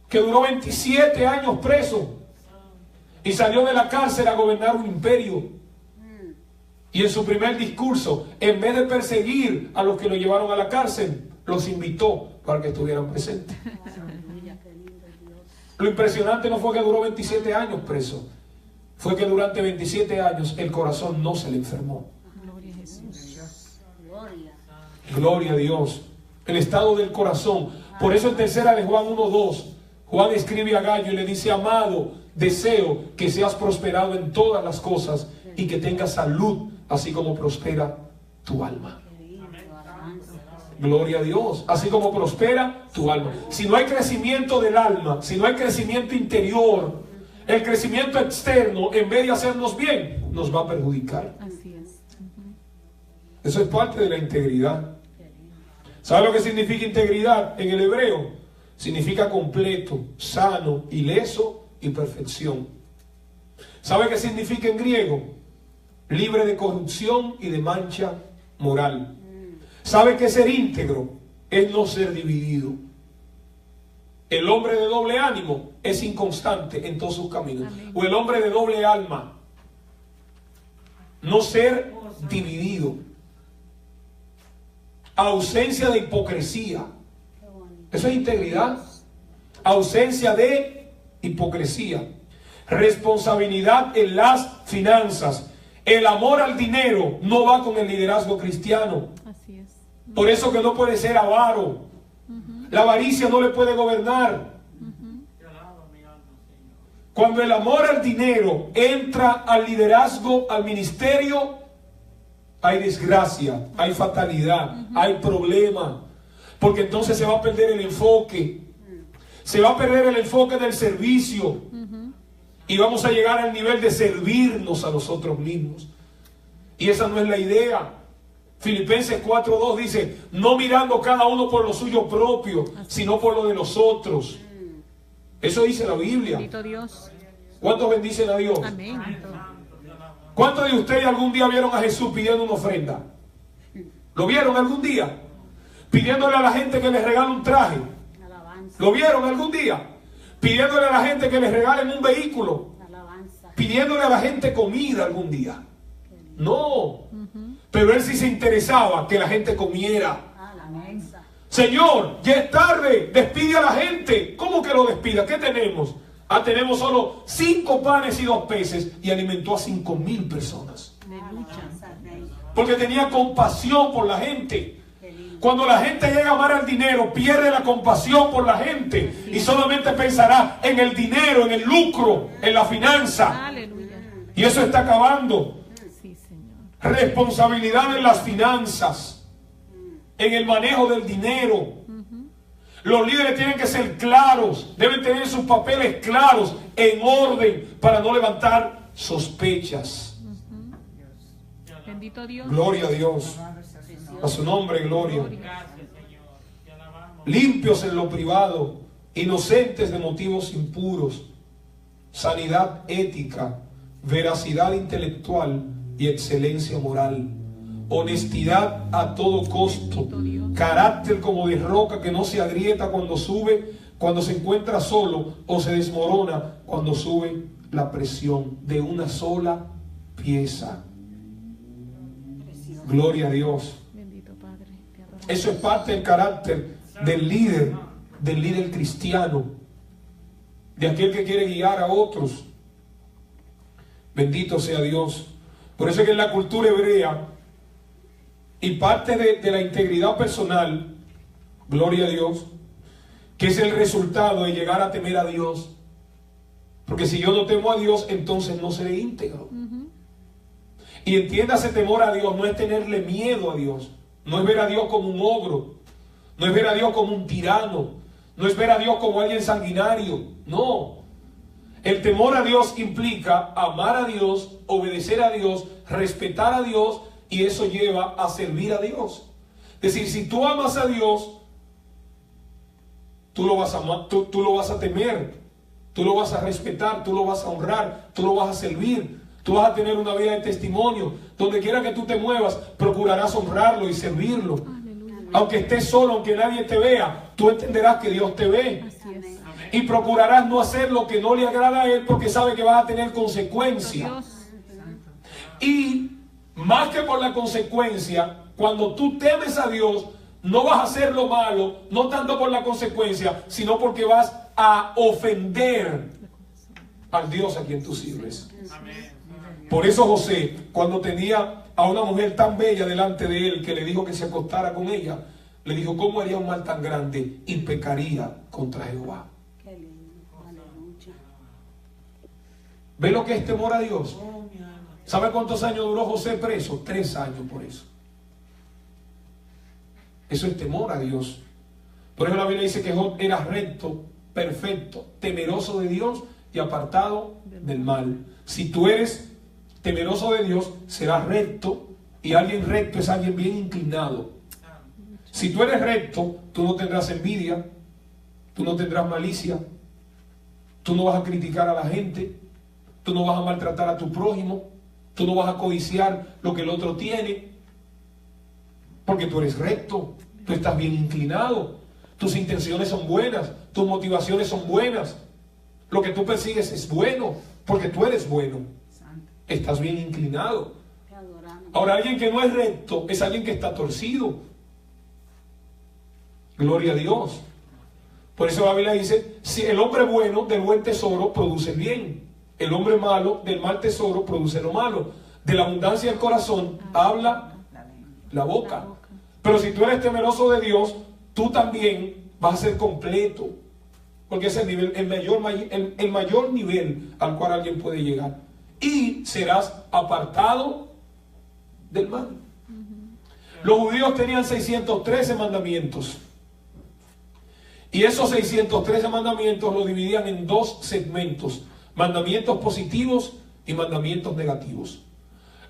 que duró 27 años preso y salió de la cárcel a gobernar un imperio. Y en su primer discurso, en vez de perseguir a los que lo llevaron a la cárcel, los invitó para que estuvieran presentes. Lo impresionante no fue que duró 27 años preso, fue que durante 27 años el corazón no se le enfermó. Gloria a Jesús. Gloria a Dios. El estado del corazón. Por eso en 3 de Juan 1:2, Juan escribe a Gallo y le dice: amado, deseo que seas prosperado en todas las cosas y que tengas salud, así como prospera tu alma. Gloria a Dios. Así como prospera tu alma. Si no hay crecimiento del alma, si no hay crecimiento interior, el crecimiento externo, en vez de hacernos bien, nos va a perjudicar. Así es. Eso es parte de la integridad. ¿Sabe lo que significa integridad en el hebreo? Significa completo, sano, ileso y perfección. ¿Sabe qué significa en griego? Libre de corrupción y de mancha moral. ¿Sabe que ser íntegro es no ser dividido? El hombre de doble ánimo es inconstante en todos sus caminos. Amén. O el hombre de doble alma. No ser dividido. Ausencia de hipocresía. Eso es integridad. Ausencia de hipocresía. Responsabilidad en las finanzas. El amor al dinero no va con el liderazgo cristiano. Así es. Por eso que no puede ser avaro. La avaricia no le puede gobernar. Cuando el amor al dinero entra al liderazgo, al ministerio, hay desgracia, hay fatalidad, hay problema. Porque entonces se va a perder el enfoque. Se va a perder el enfoque del servicio. Y vamos a llegar al nivel de servirnos a nosotros mismos. Y esa no es la idea. Filipenses 4:2 dice, no mirando cada uno por lo suyo propio, sino por lo de los otros. Eso dice la Biblia. Bendito Dios. ¿Cuántos bendicen a Dios? Amén. ¿Cuántos de ustedes algún día vieron a Jesús pidiendo una ofrenda? ¿Lo vieron algún día? Pidiéndole a la gente que les regale un traje. Alabanza. ¿Lo vieron algún día? Pidiéndole a la gente que les regalen un vehículo. Alabanza. Pidiéndole a la gente comida algún día. No. Pero él sí se interesaba que la gente comiera. Alabanza. Señor, ya es tarde, despide a la gente. ¿Cómo que lo despida? ¿Qué tenemos? Tenemos solo 5 panes y 2 peces y alimentó a 5,000 personas. Alabanza, Rey. Porque tenía compasión por la gente. Qué lindo. Cuando la gente llega a amar al dinero, pierde la compasión por la gente y solamente pensará en el dinero, en el lucro, en la finanza. Aleluya. Y eso está acabando. Sí, Señor. Responsabilidad en las finanzas, en el manejo del dinero. Los líderes tienen que ser claros, deben tener sus papeles claros, en orden, para no levantar sospechas. Bendito Dios. Gloria a Dios. A su nombre, gloria. Limpios en lo privado, inocentes de motivos impuros, sanidad ética, veracidad intelectual y excelencia moral. Honestidad a todo costo, carácter como de roca que no se agrieta cuando sube, cuando se encuentra solo, o se desmorona cuando sube la presión, de una sola pieza. Gloria a Dios. Bendito Padre. Te adoramos. Eso es parte del carácter del líder cristiano, de aquel que quiere guiar a otros. Bendito sea Dios. Por eso es que en la cultura hebrea, y parte de la integridad personal, gloria a Dios, que es el resultado de llegar a temer a Dios. Porque si yo no temo a Dios, entonces no seré íntegro. Y entiéndase, temor a Dios no es tenerle miedo a Dios, no es ver a Dios como un ogro, no es ver a Dios como un tirano, no es ver a Dios como alguien sanguinario. No. El temor a Dios implica amar a Dios, obedecer a Dios, respetar a Dios, y eso lleva a servir a Dios. Es decir, si tú amas a Dios, tú lo vas a amar, tú lo vas a temer, tú lo vas a respetar, tú lo vas a honrar, tú lo vas a servir, tú vas a tener una vida de testimonio. Donde quiera que tú te muevas, procurarás honrarlo y servirlo. Aleluya. Aunque estés solo, aunque nadie te vea, tú entenderás que Dios te ve. Así es. Y procurarás no hacer lo que no le agrada a Él, porque sabe que vas a tener consecuencias. Dios. Y más que por la consecuencia, cuando tú temes a Dios, no vas a hacer lo malo, no tanto por la consecuencia, sino porque vas a ofender al Dios a quien tú sirves. Por eso José, cuando tenía a una mujer tan bella delante de él, que le dijo que se acostara con ella, le dijo, ¿cómo haría un mal tan grande y pecaría contra Jehová? Qué lindo. Aleluya. ¿Ve lo que es temor a Dios? ¿Sabe cuántos años duró José preso? 3 años por eso. Eso es temor a Dios. Por eso la Biblia dice que Job era recto, perfecto, temeroso de Dios y apartado del mal. Si tú eres temeroso de Dios, serás recto, y alguien recto es alguien bien inclinado. Si tú eres recto, tú no tendrás envidia, tú no tendrás malicia, tú no vas a criticar a la gente, tú no vas a maltratar a tu prójimo, tú no vas a codiciar lo que el otro tiene, porque tú eres recto, tú estás bien inclinado, tus intenciones son buenas, tus motivaciones son buenas, lo que tú persigues es bueno, porque tú eres bueno, estás bien inclinado. Ahora, alguien que no es recto es alguien que está torcido. Gloria a Dios. Por eso la Biblia dice, si el hombre bueno del buen tesoro produce el bien, el hombre malo del mal tesoro produce lo malo. De la abundancia del corazón habla la boca. Pero si tú eres temeroso de Dios, tú también vas a ser completo, porque es el mayor nivel al cual alguien puede llegar. Y serás apartado del mal. Los judíos tenían 613 mandamientos. Y esos 613 mandamientos los dividían en dos segmentos: mandamientos positivos y mandamientos negativos.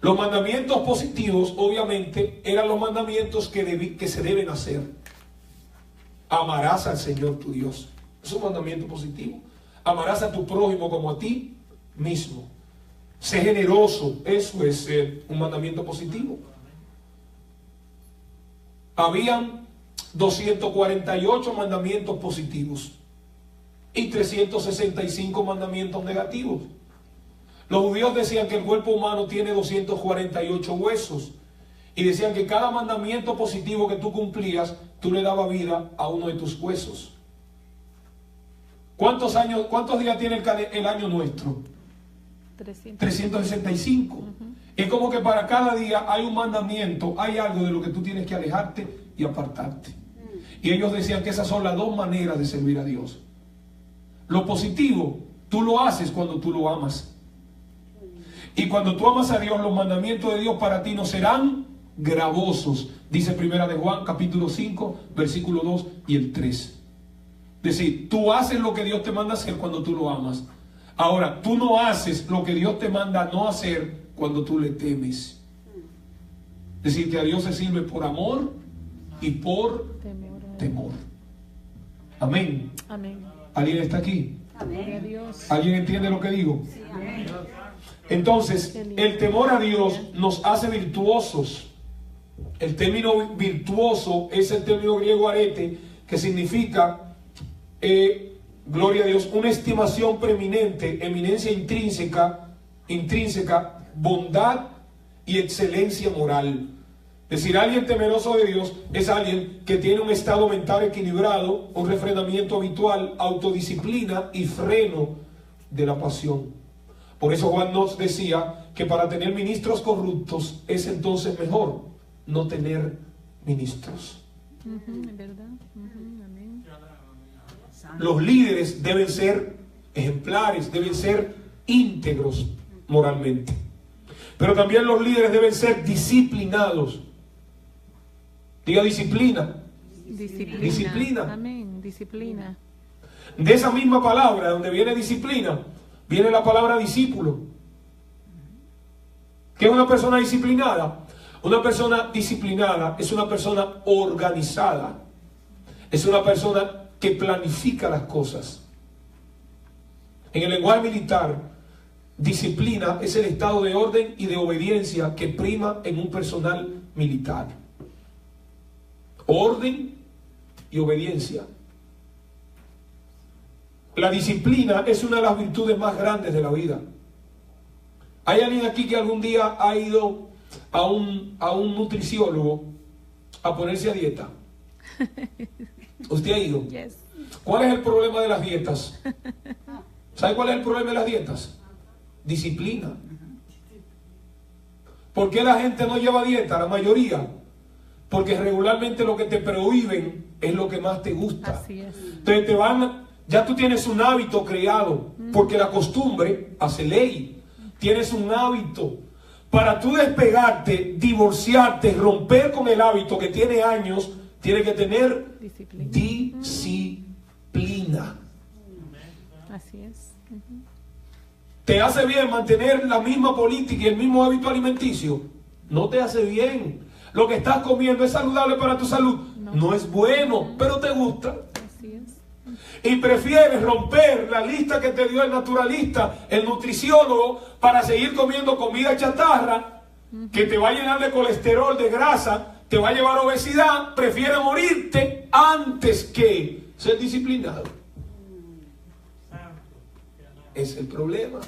Los mandamientos positivos, obviamente, eran los mandamientos que se deben hacer. Amarás al Señor tu Dios. Es un mandamiento positivo. Amarás a tu prójimo como a ti mismo. Sé generoso. Eso es un mandamiento positivo. Habían 248 mandamientos positivos y 365 mandamientos negativos. Los judíos decían que el cuerpo humano tiene 248 huesos y decían que cada mandamiento positivo que tú cumplías, tú le dabas vida a uno de tus huesos. ¿Cuántos días tiene el año nuestro? 365. Es como que para cada día hay un mandamiento, hay algo de lo que tú tienes que alejarte y apartarte. Y ellos decían que esas son las dos maneras de servir a Dios. Lo positivo, tú lo haces cuando tú lo amas. Y cuando tú amas a Dios, los mandamientos de Dios para ti no serán gravosos. Dice Primera de Juan, capítulo 5, versículo 2 y el 3. Es decir, tú haces lo que Dios te manda hacer cuando tú lo amas. Ahora, tú no haces lo que Dios te manda no hacer cuando tú le temes. Es decir, que a Dios se sirve por amor y por temor. Amén. Amén. ¿Alguien está aquí? Amén. ¿Alguien entiende lo que digo? Sí, amén. Entonces, el temor a Dios nos hace virtuosos. El término virtuoso es el término griego arete, que significa, gloria a Dios, una estimación preeminente, eminencia intrínseca, bondad y excelencia moral. Es decir, alguien temeroso de Dios es alguien que tiene un estado mental equilibrado, un refrenamiento habitual, autodisciplina y freno de la pasión. Por eso Juan nos decía que para tener ministros corruptos es entonces mejor no tener ministros. ¿Verdad? Amén. Los líderes deben ser ejemplares, deben ser íntegros moralmente. Pero también los líderes deben ser disciplinados. Diga disciplina. Disciplina. Amén. Disciplina. De esa misma palabra, donde viene disciplina, viene la palabra discípulo. ¿Qué es una persona disciplinada? Una persona disciplinada es una persona organizada. Es una persona que planifica las cosas. En el lenguaje militar, disciplina es el estado de orden y de obediencia que prima en un personal militar. Orden y obediencia. La disciplina es una de las virtudes más grandes de la vida. ¿Hay alguien aquí que algún día ha ido a un nutriciólogo a ponerse a dieta? ¿Usted ha ido? Yes. ¿Cuál es el problema de las dietas? ¿Sabe cuál es el problema de las dietas? Disciplina. ¿Por qué la gente no lleva dieta? La mayoría. Porque regularmente lo que te prohíben es lo que más te gusta. Así es. Entonces ya tú tienes un hábito creado, porque la costumbre hace ley. Tienes un hábito. Para tú despegarte, divorciarte, romper con el hábito que tiene años, tiene que tener Disciplina. disciplina. Así es. Ujú. ¿Te hace bien mantener la misma política y el mismo hábito alimenticio? No te hace bien. Lo que estás comiendo es saludable para tu salud. No es bueno, pero te gusta. Así es. Y prefieres romper la lista que te dio el naturalista, el nutriciólogo, para seguir comiendo comida chatarra, que te va a llenar de colesterol, de grasa, te va a llevar a obesidad. Prefieres morirte antes que ser disciplinado. Es el problema.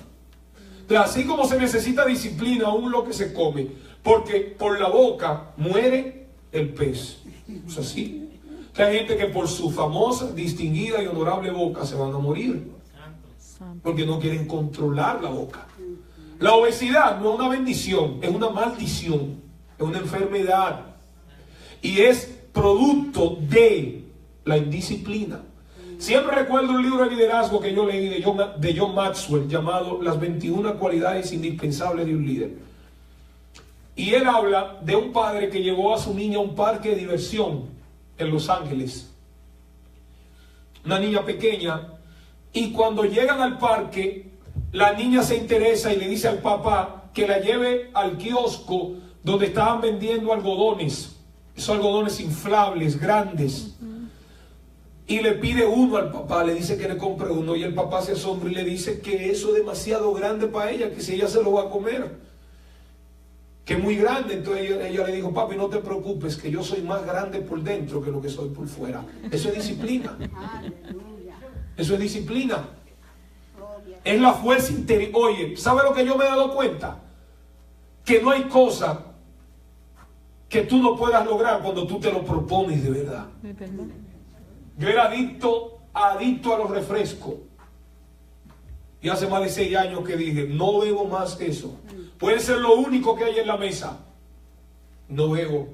Entonces, así como se necesita disciplina aún lo que se come, porque por la boca muere el pez. ¿Es así? Que hay gente que por su famosa, distinguida y honorable boca se van a morir, porque no quieren controlar la boca. La obesidad no es una bendición, es una maldición, es una enfermedad, y es producto de la indisciplina. Siempre recuerdo un libro de liderazgo que yo leí de John Maxwell, llamado Las 21 cualidades indispensables de un líder. Y él habla de un padre que llevó a su niña a un parque de diversión en Los Ángeles. Una niña pequeña. Y cuando llegan al parque, la niña se interesa y le dice al papá que la lleve al kiosco donde estaban vendiendo algodones. Esos algodones inflables, grandes. Y le pide uno al papá, le dice que le compre uno, y el papá se asombra y le dice que eso es demasiado grande para ella, que si ella se lo va a comer, que es muy grande. Entonces ella le dijo: papi, no te preocupes, que yo soy más grande por dentro que lo que soy por fuera. Eso es disciplina. Aleluya. Eso es disciplina. Gloria. Es la fuerza interior. Oye, ¿sabe lo que yo me he dado cuenta? Que no hay cosa que tú no puedas lograr cuando tú te lo propones de verdad. Es verdad. Yo era adicto a los refrescos. Y hace más de 6 años que dije: no bebo más que eso. Puede ser lo único que hay en la mesa. No bebo.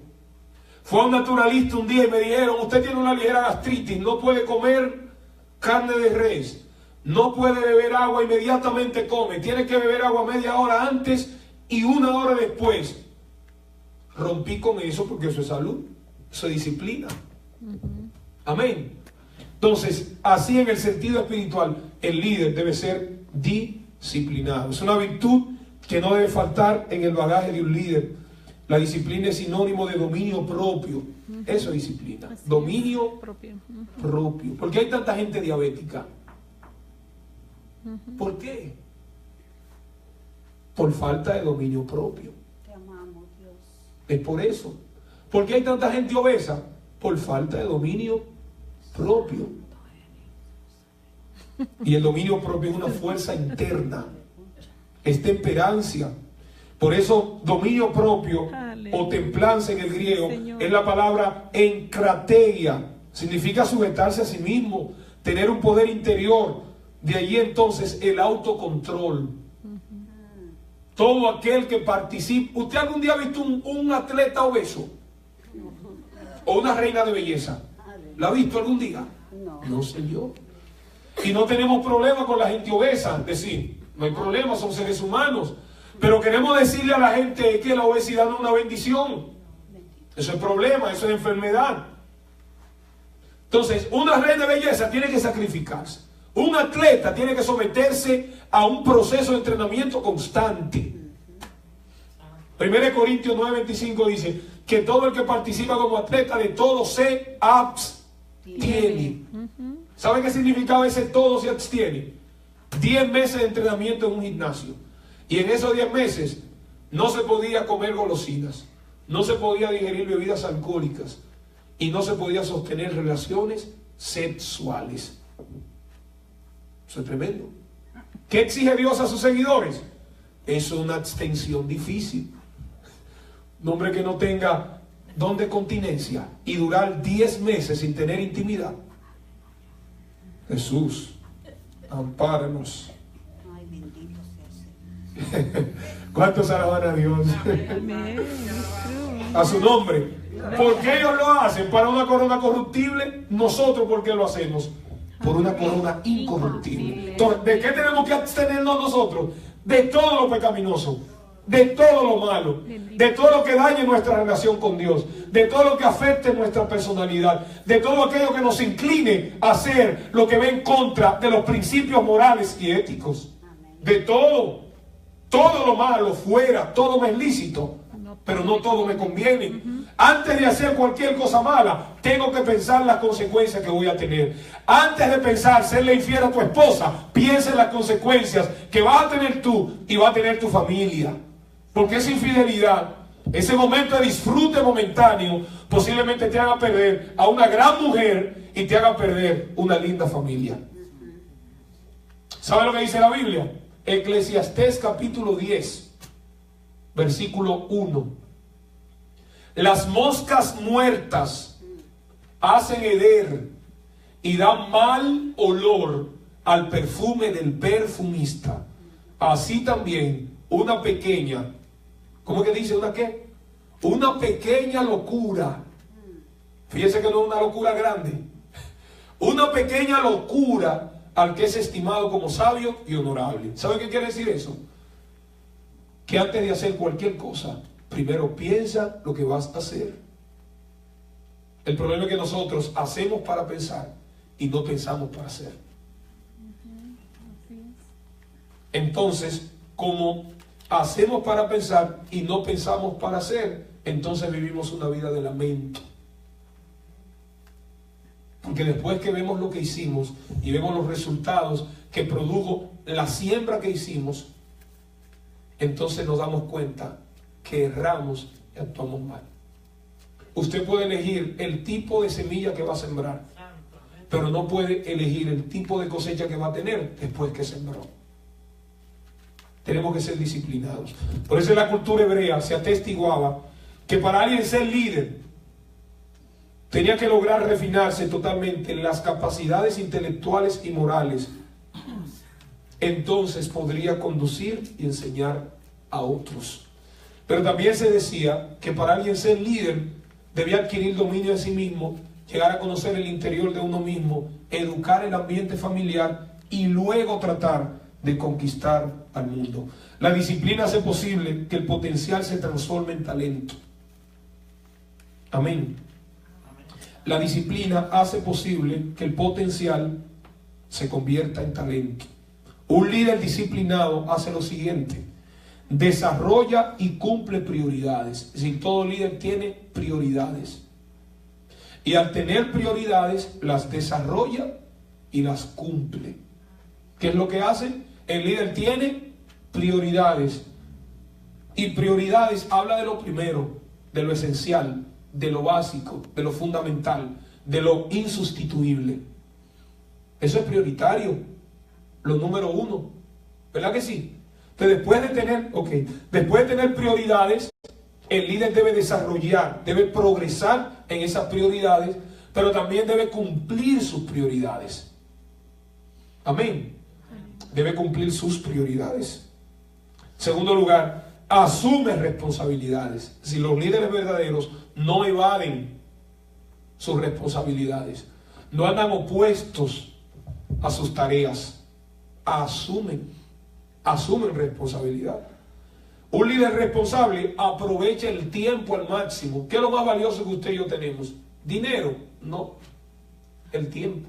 Fue a un naturalista un día y me dijeron: usted tiene una ligera gastritis, no puede comer carne de res, no puede beber agua, inmediatamente come, tiene que beber agua media hora antes y 1 hora después. Rompí con eso porque eso es salud, eso es disciplina. Amén. Entonces, así en el sentido espiritual, el líder debe ser disciplinado. Es una virtud que no debe faltar en el bagaje de un líder. La disciplina es sinónimo de dominio propio. Eso es disciplina. Así Dominio es, propio. propio. ¿Por qué hay tanta gente diabética? ¿Por qué? Por falta de dominio propio. Te amamos, Dios. Es por eso. ¿Por qué hay tanta gente obesa? Por falta de dominio propio. Y el dominio propio es una fuerza interna, es temperancia. Por eso dominio propio o templanza en el griego es la palabra enkrateia. Significa sujetarse a sí mismo, tener un poder interior. De allí entonces el autocontrol. Todo aquel que participa. ¿Usted algún día ha visto un atleta obeso? ¿O una reina de belleza? ¿La ha visto algún día? No. No sé yo. Y no tenemos problema con la gente obesa. Es decir, no hay problema, son seres humanos. Pero queremos decirle a la gente que la obesidad no es una bendición. Eso es problema, eso es enfermedad. Entonces, una reina de belleza tiene que sacrificarse. Un atleta tiene que someterse a un proceso de entrenamiento constante. 1 Corintios 9:25 dice que todo el que participa como atleta de todo se abstiene. ¿Sabe qué significaba ese todo se abstiene? 10 meses de entrenamiento en un gimnasio. Y en esos 10 meses no se podía comer golosinas, no se podía digerir bebidas alcohólicas y no se podía sostener relaciones sexuales. Eso es tremendo. ¿Qué exige Dios a sus seguidores? Eso es una abstención difícil. Un hombre que no tenga don de continencia y durar 10 meses sin tener intimidad. Jesús, ampáranos. Ay, bendito sea Señor. ¿Cuántos alaban a Dios? Amén. A su nombre. ¿Por qué ellos lo hacen? ¿Para una corona corruptible? Nosotros, ¿por qué lo hacemos? Por una corona incorruptible. Entonces, ¿de qué tenemos que abstenernos nosotros? De todo lo pecaminoso. de todo lo malo, de todo lo que dañe nuestra relación con Dios, de todo lo que afecte nuestra personalidad, de todo aquello que nos incline a hacer lo que va en contra de los principios morales y éticos. De todo lo malo fuera, todo me es lícito, pero no todo me conviene. Antes de hacer cualquier cosa mala, tengo que pensar las consecuencias que voy a tener. Antes de pensar serle infiel a tu esposa, piensa en las consecuencias que vas a tener tú y va a tener tu familia. Porque esa infidelidad, ese momento de disfrute momentáneo, posiblemente te haga perder a una gran mujer y te haga perder una linda familia. ¿Sabe lo que dice la Biblia? Eclesiastés capítulo 10, versículo 1. Las moscas muertas hacen heder y dan mal olor al perfume del perfumista. Así también una pequeña, ¿cómo que dice? ¿Una qué? Una pequeña locura. Fíjese que no es una locura grande. Una pequeña locura al que es estimado como sabio y honorable. ¿Sabe qué quiere decir eso? Que antes de hacer cualquier cosa, primero piensa lo que vas a hacer. El problema es que nosotros hacemos para pensar y no pensamos para hacer. Entonces, como hacemos para pensar y no pensamos para hacer, entonces vivimos una vida de lamento. Porque después que vemos lo que hicimos y vemos los resultados que produjo la siembra que hicimos, entonces nos damos cuenta que erramos y actuamos mal. Usted puede elegir el tipo de semilla que va a sembrar, pero no puede elegir el tipo de cosecha que va a tener después que sembró. Tenemos que ser disciplinados. Por eso en la cultura hebrea se atestiguaba que para alguien ser líder tenía que lograr refinarse totalmente en las capacidades intelectuales y morales. Entonces podría conducir y enseñar a otros. Pero también se decía que para alguien ser líder debía adquirir dominio de sí mismo, llegar a conocer el interior de uno mismo, educar el ambiente familiar y luego tratar de conquistar al mundo. La disciplina hace posible que el potencial se transforme en talento. Amén. La disciplina hace posible que el potencial se convierta en talento. Un líder disciplinado hace lo siguiente: desarrolla y cumple prioridades. Es decir, todo líder tiene prioridades. Y al tener prioridades, las desarrolla y las cumple. ¿Qué es lo que hace? El líder tiene prioridades. Y prioridades habla de lo primero, de lo esencial, de lo básico, de lo fundamental, de lo insustituible. Eso es prioritario, lo número uno. ¿Verdad que sí? Entonces, después de tener prioridades, el líder debe desarrollar, debe progresar en esas prioridades, pero también debe cumplir sus prioridades. Amén. Debe cumplir sus prioridades. Segundo lugar, asume responsabilidades. Si los líderes verdaderos no evaden sus responsabilidades, no andan opuestos a sus tareas, asumen responsabilidad. Un líder responsable aprovecha el tiempo al máximo. ¿Qué es lo más valioso que usted y yo tenemos? ¿Dinero? No, el tiempo.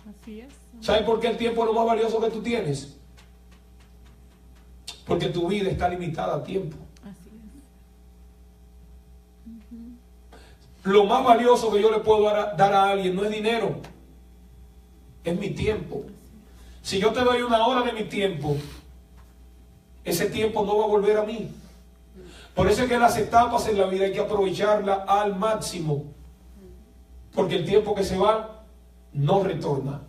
Así es. ¿Sabe por qué el tiempo es lo más valioso que tú tienes? Porque tu vida está limitada a tiempo. Así es. Lo más valioso que yo le puedo dar a alguien no es dinero, es mi tiempo. Si yo te doy una hora de mi tiempo, ese tiempo no va a volver a mí. Por eso es que las etapas en la vida hay que aprovecharla al máximo, porque el tiempo que se va no retorna.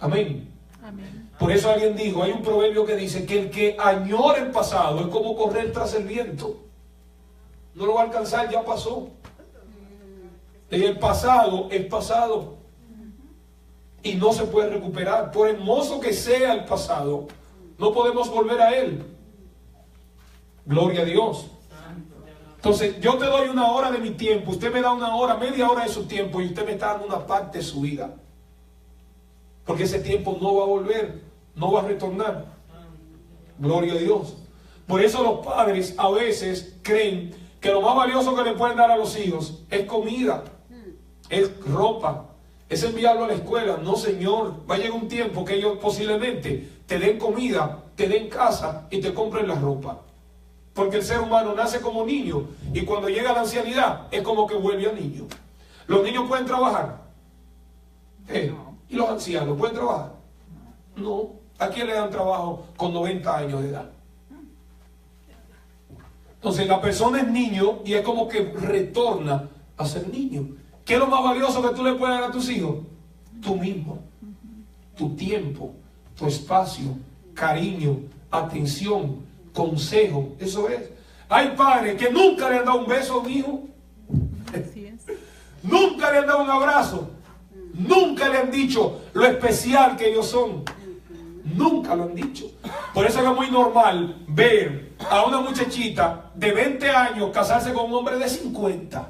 Amén. Amén. Por eso alguien dijo, hay un proverbio que dice que el que añora el pasado es como correr tras el viento. No lo va a alcanzar, ya pasó. Y el pasado es pasado y no se puede recuperar. Por hermoso que sea el pasado, no podemos volver a él. Gloria a Dios. Entonces yo te doy una hora de mi tiempo, usted me da una hora, media hora de su tiempo, y usted me está dando una parte de su vida, porque ese tiempo no va a volver, no va a retornar. Gloria a Dios. Por eso los padres a veces creen que lo más valioso que le pueden dar a los hijos es comida, es ropa, es enviarlo a la escuela. No, señor, va a llegar un tiempo que ellos posiblemente te den comida, te den casa y te compren la ropa. Porque el ser humano nace como niño y cuando llega a la ancianidad es como que vuelve a niño. ¿Los niños pueden trabajar? ¿Y los ancianos pueden trabajar? No. ¿A quién le dan trabajo con 90 años de edad? Entonces la persona es niño y es como que retorna a ser niño. ¿Qué es lo más valioso que tú le puedes dar a tus hijos? Tú mismo, tu tiempo, tu espacio, cariño, atención, consejo. Eso es. Hay padres que nunca le han dado un beso a un hijo. Así es. Nunca le han dado un abrazo. Nunca le han dicho lo especial que ellos son. Nunca lo han dicho. Por eso es muy normal ver a una muchachita de 20 años casarse con un hombre de 50.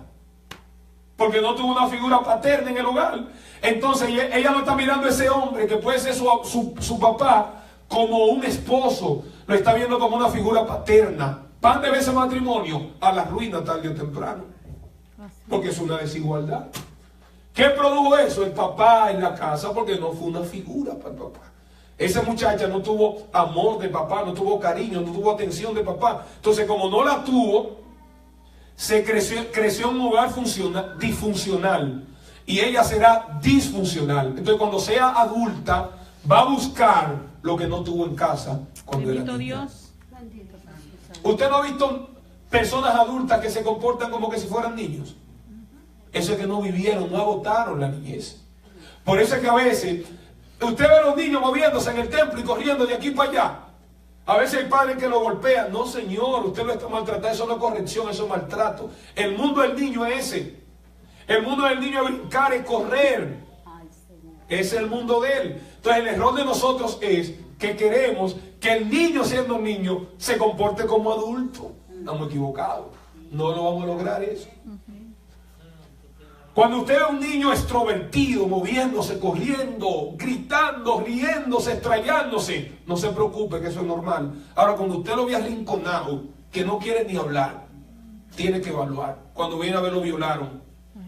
Porque no tuvo una figura paterna en el hogar. Entonces ella no está mirando a ese hombre que puede ser su papá como un esposo. Lo está viendo como una figura paterna. Van de ese matrimonio a la ruina tarde o temprano. Porque es una desigualdad. ¿Qué produjo eso? El papá en la casa, porque no fue una figura para el papá. Esa muchacha no tuvo amor de papá, no tuvo cariño, no tuvo atención de papá. Entonces, como no la tuvo, se creció en un hogar disfuncional. Y ella será disfuncional. Entonces, cuando sea adulta, va a buscar lo que no tuvo en casa cuando era niña. Dios. ¿Usted no ha visto personas adultas que se comportan como que si fueran niños? Eso es que no vivieron, no agotaron la niñez. Por eso es que a veces usted ve a los niños moviéndose en el templo y corriendo de aquí para allá. A veces hay padres que lo golpean. No, señor, usted lo está maltratando. Eso no es corrección, eso es maltrato. El mundo del niño es ese. El mundo del niño es brincar, es correr. Es el mundo de él. Entonces el error de nosotros es que queremos que el niño, siendo niño, se comporte como adulto. Estamos equivocados. No lo vamos a lograr eso. Cuando usted ve a un niño extrovertido, moviéndose, corriendo, gritando, riéndose, estrellándose, no se preocupe, que eso es normal. Ahora, cuando usted lo ve arrinconado, que no quiere ni hablar, tiene que evaluar. Cuando viene a ver lo violaron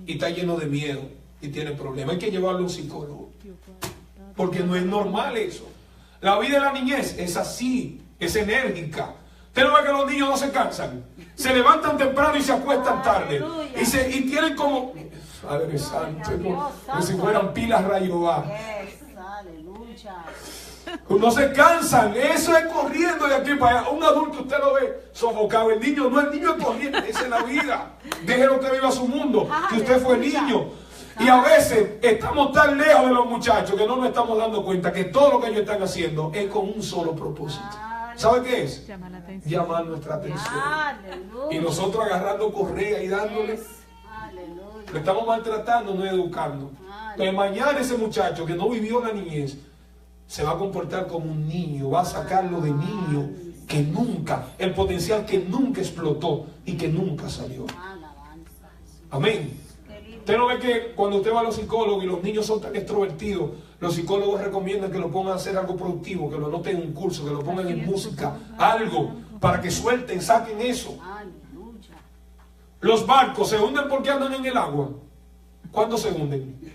y está lleno de miedo y tiene problemas, hay que llevarlo a un psicólogo. Porque no es normal eso. La vida de la niñez es así, es enérgica. Usted no ve que los niños no se cansan. Se levantan temprano y se acuestan tarde. Y tienen como... Padre Santo, como si fueran pilas rayo A. Aleluya. No se cansan, eso es corriendo de aquí para allá. Un adulto usted lo ve sofocado. El niño no, el niño es corriendo, esa es la vida. Déjelo que viva su mundo, que usted fue niño. Y a veces estamos tan lejos de los muchachos que no nos estamos dando cuenta que todo lo que ellos están haciendo es con un solo propósito. ¿Sabe qué es? Llamar nuestra atención. Y nosotros agarrando correa y dándole. Lo estamos maltratando, no educando. Entonces mañana ese muchacho que no vivió la niñez se va a comportar como un niño, va a sacarlo de niño que nunca, el potencial que nunca explotó y que nunca salió. Amén. Usted no ve que cuando usted va a los psicólogos y los niños son tan extrovertidos, los psicólogos recomiendan que lo pongan a hacer algo productivo, que lo anoten en un curso, que lo pongan en música, algo, para que suelten, saquen eso. Los barcos se hunden porque andan en el agua. ¿Cuándo se hunden?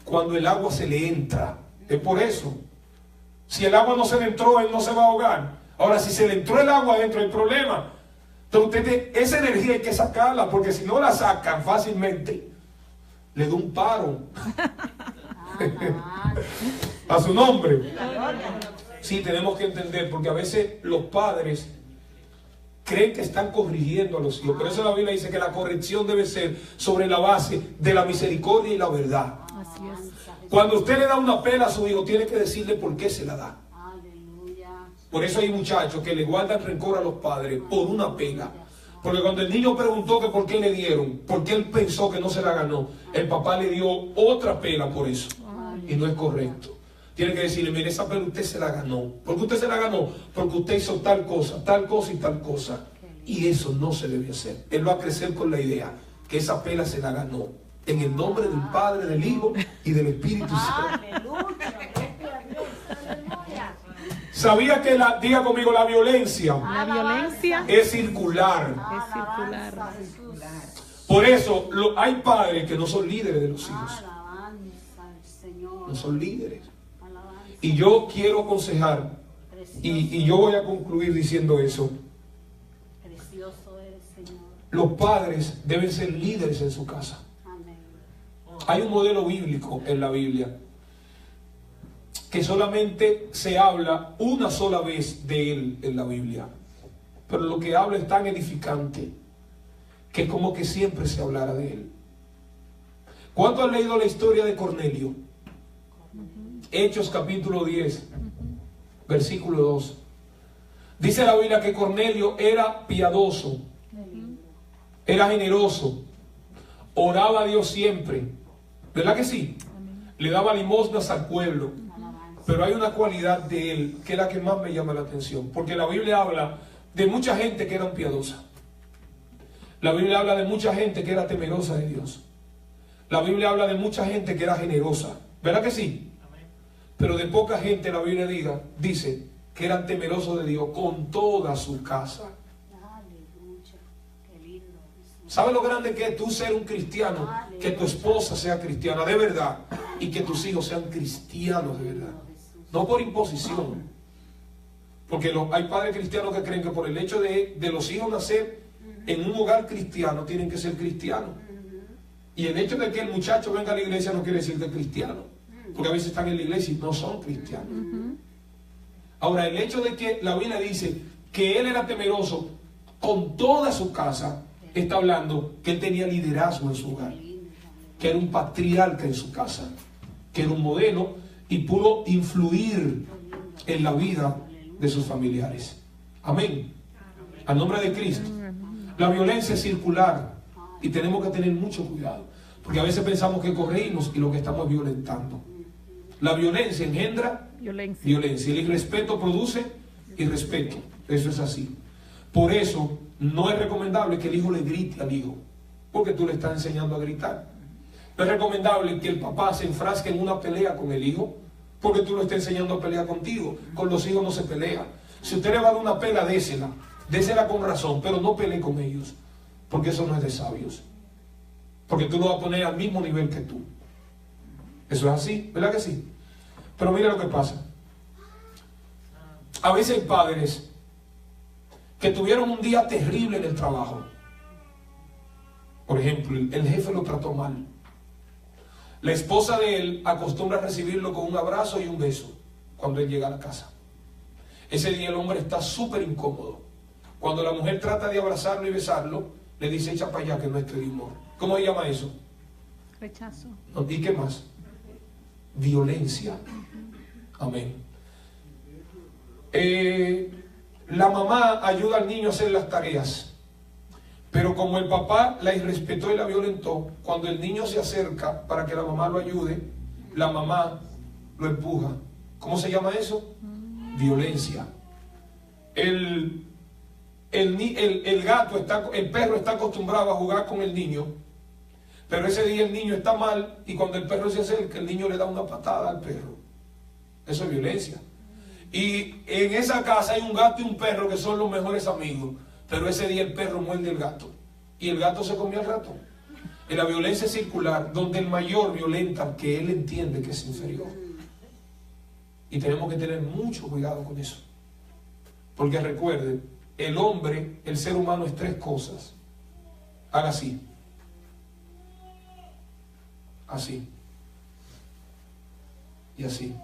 Cuando el agua se le entra. Es por eso. Si el agua no se le entró, él no se va a ahogar. Ahora, si se le entró el agua adentro, hay problema. Entonces, esa energía hay que sacarla, porque si no la sacan fácilmente, le da un paro. A su nombre. Sí, tenemos que entender, porque a veces los padres creen que están corrigiendo a los hijos. Por eso la Biblia dice que la corrección debe ser sobre la base de la misericordia y la verdad. Así es. Cuando usted le da una pela a su hijo, tiene que decirle por qué se la da. Por eso hay muchachos que le guardan rencor a los padres por una pela. Porque cuando el niño preguntó que por qué le dieron, porque él pensó que no se la ganó, el papá le dio otra pela por eso. Y no es correcto. Tiene que decirle, mire, esa pela usted se la ganó. ¿Por qué usted se la ganó? Porque usted hizo tal cosa y tal cosa. Y eso no se debe hacer. Él va a crecer con la idea que esa pela se la ganó. En el nombre del Padre, del Hijo y del Espíritu Santo. Aleluya. Sabía que diga conmigo, la violencia La violencia es circular. es circular. Alabanza, Jesús. Por eso hay padres que no son líderes de los hijos. Alabanza al Señor. No son líderes. Alabanza. Y yo quiero aconsejar, Precioso, y yo voy a concluir diciendo eso. precioso eres, Señor. Los padres deben ser líderes en su casa. Amén. Hay un modelo bíblico en la Biblia que solamente se habla una sola vez de él en la Biblia. Pero lo que habla es tan edificante que es como que siempre se hablara de él. ¿Cuánto han leído la historia de Cornelio? Hechos capítulo 10, versículo 2. Dice la Biblia que Cornelio era piadoso, era generoso, oraba a Dios siempre. ¿Verdad que sí? Le daba limosnas al pueblo. Pero hay una cualidad de él que es la que más me llama la atención. Porque la Biblia habla de mucha gente que era piadosa. La Biblia habla de mucha gente que era temerosa de Dios. La Biblia habla de mucha gente que era generosa. ¿Verdad que sí? Pero de poca gente la Biblia dice que eran temerosos de Dios con toda su casa. Aleluya. Qué lindo. Jesús. ¿Sabes lo grande que es tú ser un cristiano? Que tu esposa sea cristiana de verdad y que tus hijos sean cristianos de verdad. No por imposición. Porque hay padres cristianos que creen que por el hecho de los hijos nacer en un hogar cristiano tienen que ser cristianos. Y el hecho de que el muchacho venga a la iglesia no quiere decir que es cristiano. Porque a veces están en la iglesia y no son cristianos. Ahora, el hecho de que la Biblia dice que él era temeroso con toda su casa, está hablando que él tenía liderazgo en su hogar, que era un patriarca en su casa, que era un modelo y pudo influir en la vida de sus familiares. Amén. Al nombre de Cristo. La violencia es circular y tenemos que tener mucho cuidado, porque a veces pensamos que corregimos y lo que estamos violentando. La violencia engendra violencia. El irrespeto produce irrespeto. Eso es así. Por eso no es recomendable que el hijo le grite al hijo, porque tú le estás enseñando a gritar. No es recomendable que el papá se enfrasque en una pelea con el hijo, porque tú lo estás enseñando a pelear contigo. Con los hijos no se pelea. Si usted le va a dar una pela, désela con razón, pero no pelee con ellos, porque eso no es de sabios. Porque tú lo vas a poner al mismo nivel que tú. Eso es así, ¿verdad que sí? Pero mira lo que pasa. A veces hay padres que tuvieron un día terrible en el trabajo. Por ejemplo, el jefe lo trató mal. La esposa de él acostumbra a recibirlo con un abrazo y un beso cuando él llega a la casa. Ese día el hombre está súper incómodo. Cuando la mujer trata de abrazarlo y besarlo, le dice: echa para allá que no estoy de humor. ¿Cómo se llama eso? Rechazo. ¿Y qué más? Violencia. Amén. La mamá ayuda al niño a hacer las tareas, pero como el papá la irrespetó y la violentó, cuando el niño se acerca para que la mamá lo ayude, la mamá lo empuja. ¿Cómo se llama eso? Violencia. El perro está acostumbrado a jugar con el niño, pero ese día el niño está mal y cuando el perro se acerca, el niño le da una patada al perro. Eso es violencia. Y en esa casa hay un gato y un perro que son los mejores amigos, pero ese día el perro muerde al gato y el gato se comió al ratón. En la violencia circular, donde el mayor violenta al que él entiende que es inferior. Y tenemos que tener mucho cuidado con eso. Porque recuerden, el hombre, el ser humano es tres cosas. Haga así. Así. Y así.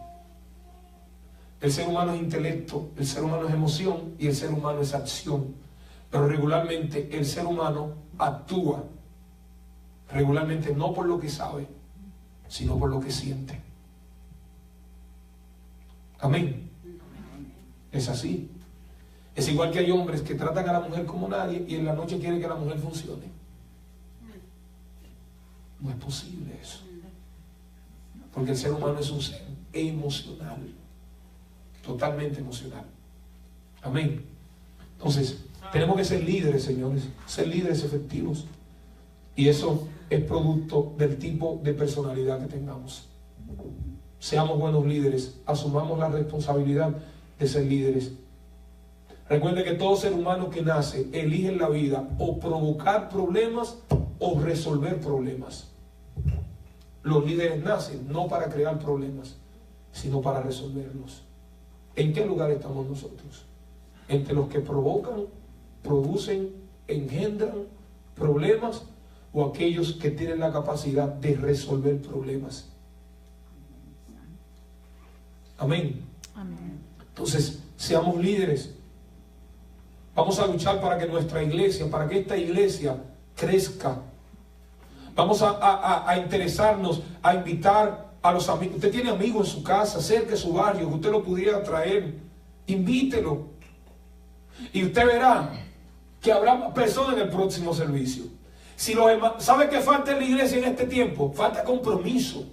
El ser humano es intelecto, el ser humano es emoción y el ser humano es acción. Pero regularmente el ser humano actúa. Regularmente no por lo que sabe, sino por lo que siente. Amén. Es así. Es igual que hay hombres que tratan a la mujer como nadie y en la noche quieren que la mujer funcione. No es posible eso. Porque el ser humano es un ser emocional. Totalmente emocional. Amén. Entonces, tenemos que ser líderes, señores. Ser líderes efectivos. Y eso es producto del tipo de personalidad que tengamos. Seamos buenos líderes. Asumamos la responsabilidad de ser líderes. Recuerde que todo ser humano que nace elige en la vida o provocar problemas o resolver problemas. Los líderes nacen no para crear problemas, sino para resolverlos. ¿En qué lugar estamos nosotros? ¿Entre los que provocan, producen, engendran problemas, o aquellos que tienen la capacidad de resolver problemas? Amén. Amén. Entonces, seamos líderes. Vamos a luchar para que nuestra iglesia, para que esta iglesia crezca. Vamos a interesarnos, a invitar a los amigos. Usted tiene amigos en su casa, cerca de su barrio, que usted lo pudiera traer. Invítelo. Y usted verá que habrá personas en el próximo servicio. Si los hermanos, ¿sabe qué falta en la iglesia en este tiempo? Falta compromiso.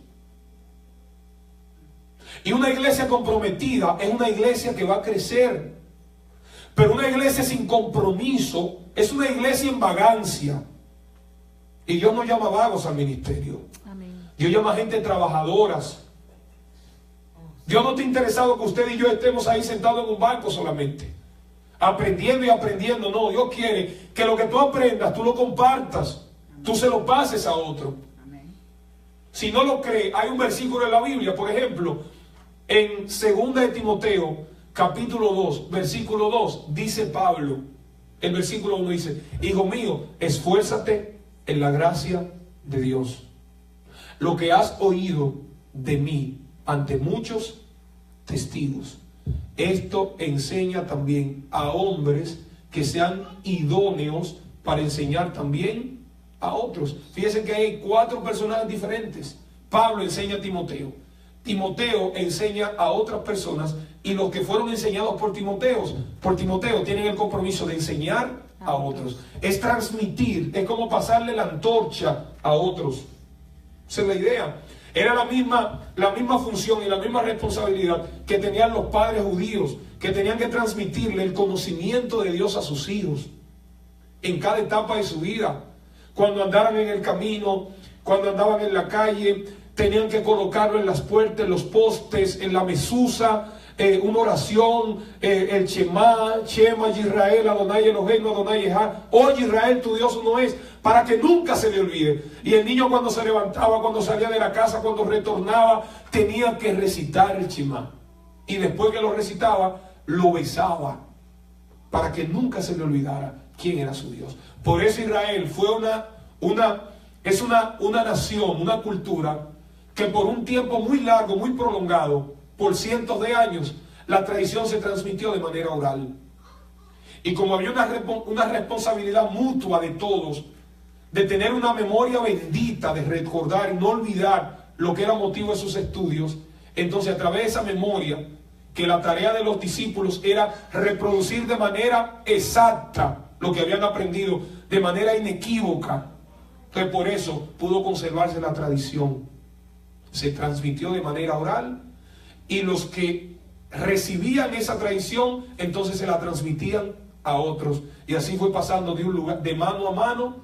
Y una iglesia comprometida es una iglesia que va a crecer. Pero una iglesia sin compromiso es una iglesia en vagancia. Y Dios no llama vagos al ministerio. Amén. Dios llama a gente trabajadoras. Dios no está interesado que usted y yo estemos ahí sentados en un banco solamente, aprendiendo y aprendiendo. No, Dios quiere que lo que tú aprendas, tú lo compartas, tú se lo pases a otro. Si no lo cree, hay un versículo en la Biblia, por ejemplo, en 2 de Timoteo, capítulo 2, versículo 2, dice Pablo, el versículo 1 dice: hijo mío, esfuérzate en la gracia de Dios. Lo que has oído de mí ante muchos testigos, esto enseña también a hombres que sean idóneos para enseñar también a otros. Fíjense que hay 4 personajes diferentes. Pablo enseña a Timoteo, Timoteo enseña a otras personas, y los que fueron enseñados por Timoteo tienen el compromiso de enseñar a otros. Es transmitir, es como pasarle la antorcha a otros. Esa es la idea. Era la misma función y la misma responsabilidad que tenían los padres judíos, que tenían que transmitirle el conocimiento de Dios a sus hijos en cada etapa de su vida. Cuando andaban en el camino, cuando andaban en la calle, tenían que colocarlo en las puertas, en los postes, en la mesusa, una oración, el Shema Israel, Adonai Eloheinu, Adonai Echad. Oye Israel, tu Dios uno es, para que nunca se le olvide. Y el niño, cuando se levantaba, cuando salía de la casa, cuando retornaba, tenía que recitar el Shema. Y después que lo recitaba, lo besaba, para que nunca se le olvidara quién era su Dios. Por eso Israel fue una nación, una cultura que por un tiempo muy largo, muy prolongado, por cientos de años, la tradición se transmitió de manera oral. Y como había una responsabilidad mutua de todos, de tener una memoria bendita, de recordar y no olvidar lo que era motivo de sus estudios, entonces a través de esa memoria, que la tarea de los discípulos era reproducir de manera exacta lo que habían aprendido, de manera inequívoca. Entonces por eso pudo conservarse la tradición. Se transmitió de manera oral, y los que recibían esa tradición, entonces se la transmitían a otros. Y así fue pasando de un lugar, de mano a mano,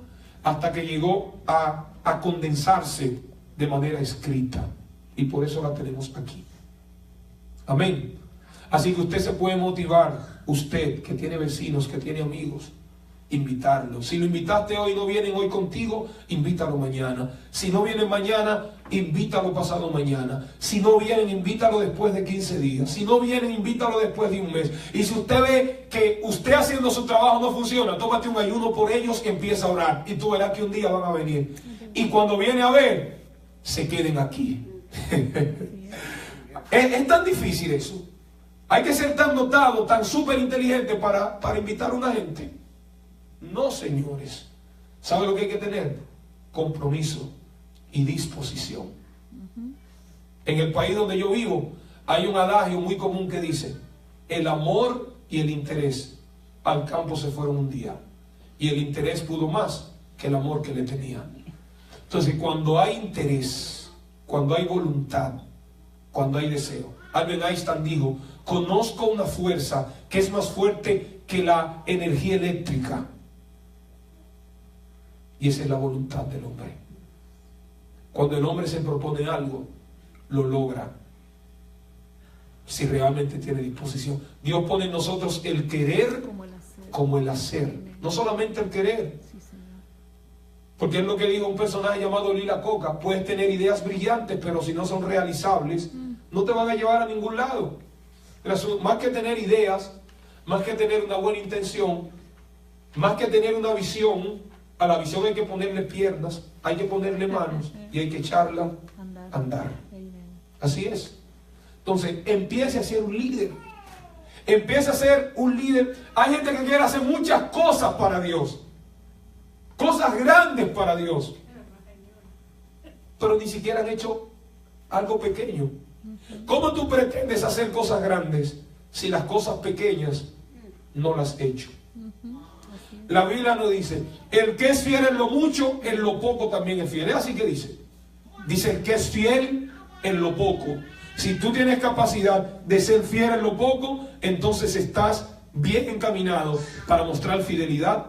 hasta que llegó a condensarse de manera escrita. Y por eso la tenemos aquí. Amén. Así que usted se puede motivar, usted que tiene vecinos, que tiene amigos, invitarlos. Si lo invitaste hoy y no vienen hoy contigo, invítalo mañana. Si no vienen mañana, invítalo pasado mañana. Si no vienen, invítalo después de 15 días. Si no vienen, invítalo después de un mes. Y si usted ve que usted haciendo su trabajo no funciona, tómate un ayuno por ellos y empieza a orar. Y tú verás que un día van a venir. Y cuando viene a ver, se queden aquí. Es tan difícil eso. Hay que ser tan dotado, tan súper inteligente para invitar a una gente. No, señores. ¿Sabe lo que hay que tener? Compromiso y disposición. En el país donde yo vivo hay un adagio muy común que dice: el amor y el interés al campo se fueron un día, y el interés pudo más que el amor que le tenían. Entonces, cuando hay interés, cuando hay voluntad, cuando hay deseo. Albert Einstein dijo: conozco una fuerza que es más fuerte que la energía eléctrica, y esa es la voluntad del hombre. Cuando el hombre se propone algo, lo logra. si realmente tiene disposición. Dios pone en nosotros el querer Como el hacer. como el hacer. No solamente el querer. Sí, Señor. Porque es lo que dijo un personaje llamado Lila Coca. Puedes tener ideas brillantes, pero si no son realizables, no te van a llevar a ningún lado. Más que tener ideas, más que tener una buena intención, más que tener una visión, a la visión hay que ponerle piernas, hay que ponerle manos y hay que echarla a andar. Amen. Así es. Entonces, empiece a ser un líder. Empiece a ser un líder. Hay gente que quiere hacer muchas cosas para Dios. Cosas grandes para Dios. Pero ni siquiera han hecho algo pequeño. ¿Cómo tú pretendes hacer cosas grandes si las cosas pequeñas no las has hecho? La Biblia nos dice, el que es fiel en lo mucho, en lo poco también es fiel. ¿Es así que dice? Dice, el que es fiel en lo poco. Si tú tienes capacidad de ser fiel en lo poco, entonces estás bien encaminado para mostrar fidelidad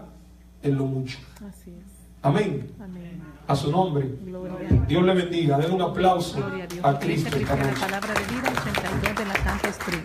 en lo mucho. Así es. Amén. Amén. A su nombre. Gloria a Dios. Dios le bendiga. Den un aplauso Gloria a Dios. a Iglesia Cristo esta Cristiana noche. Palabra de Vida 82 de la Campus Street.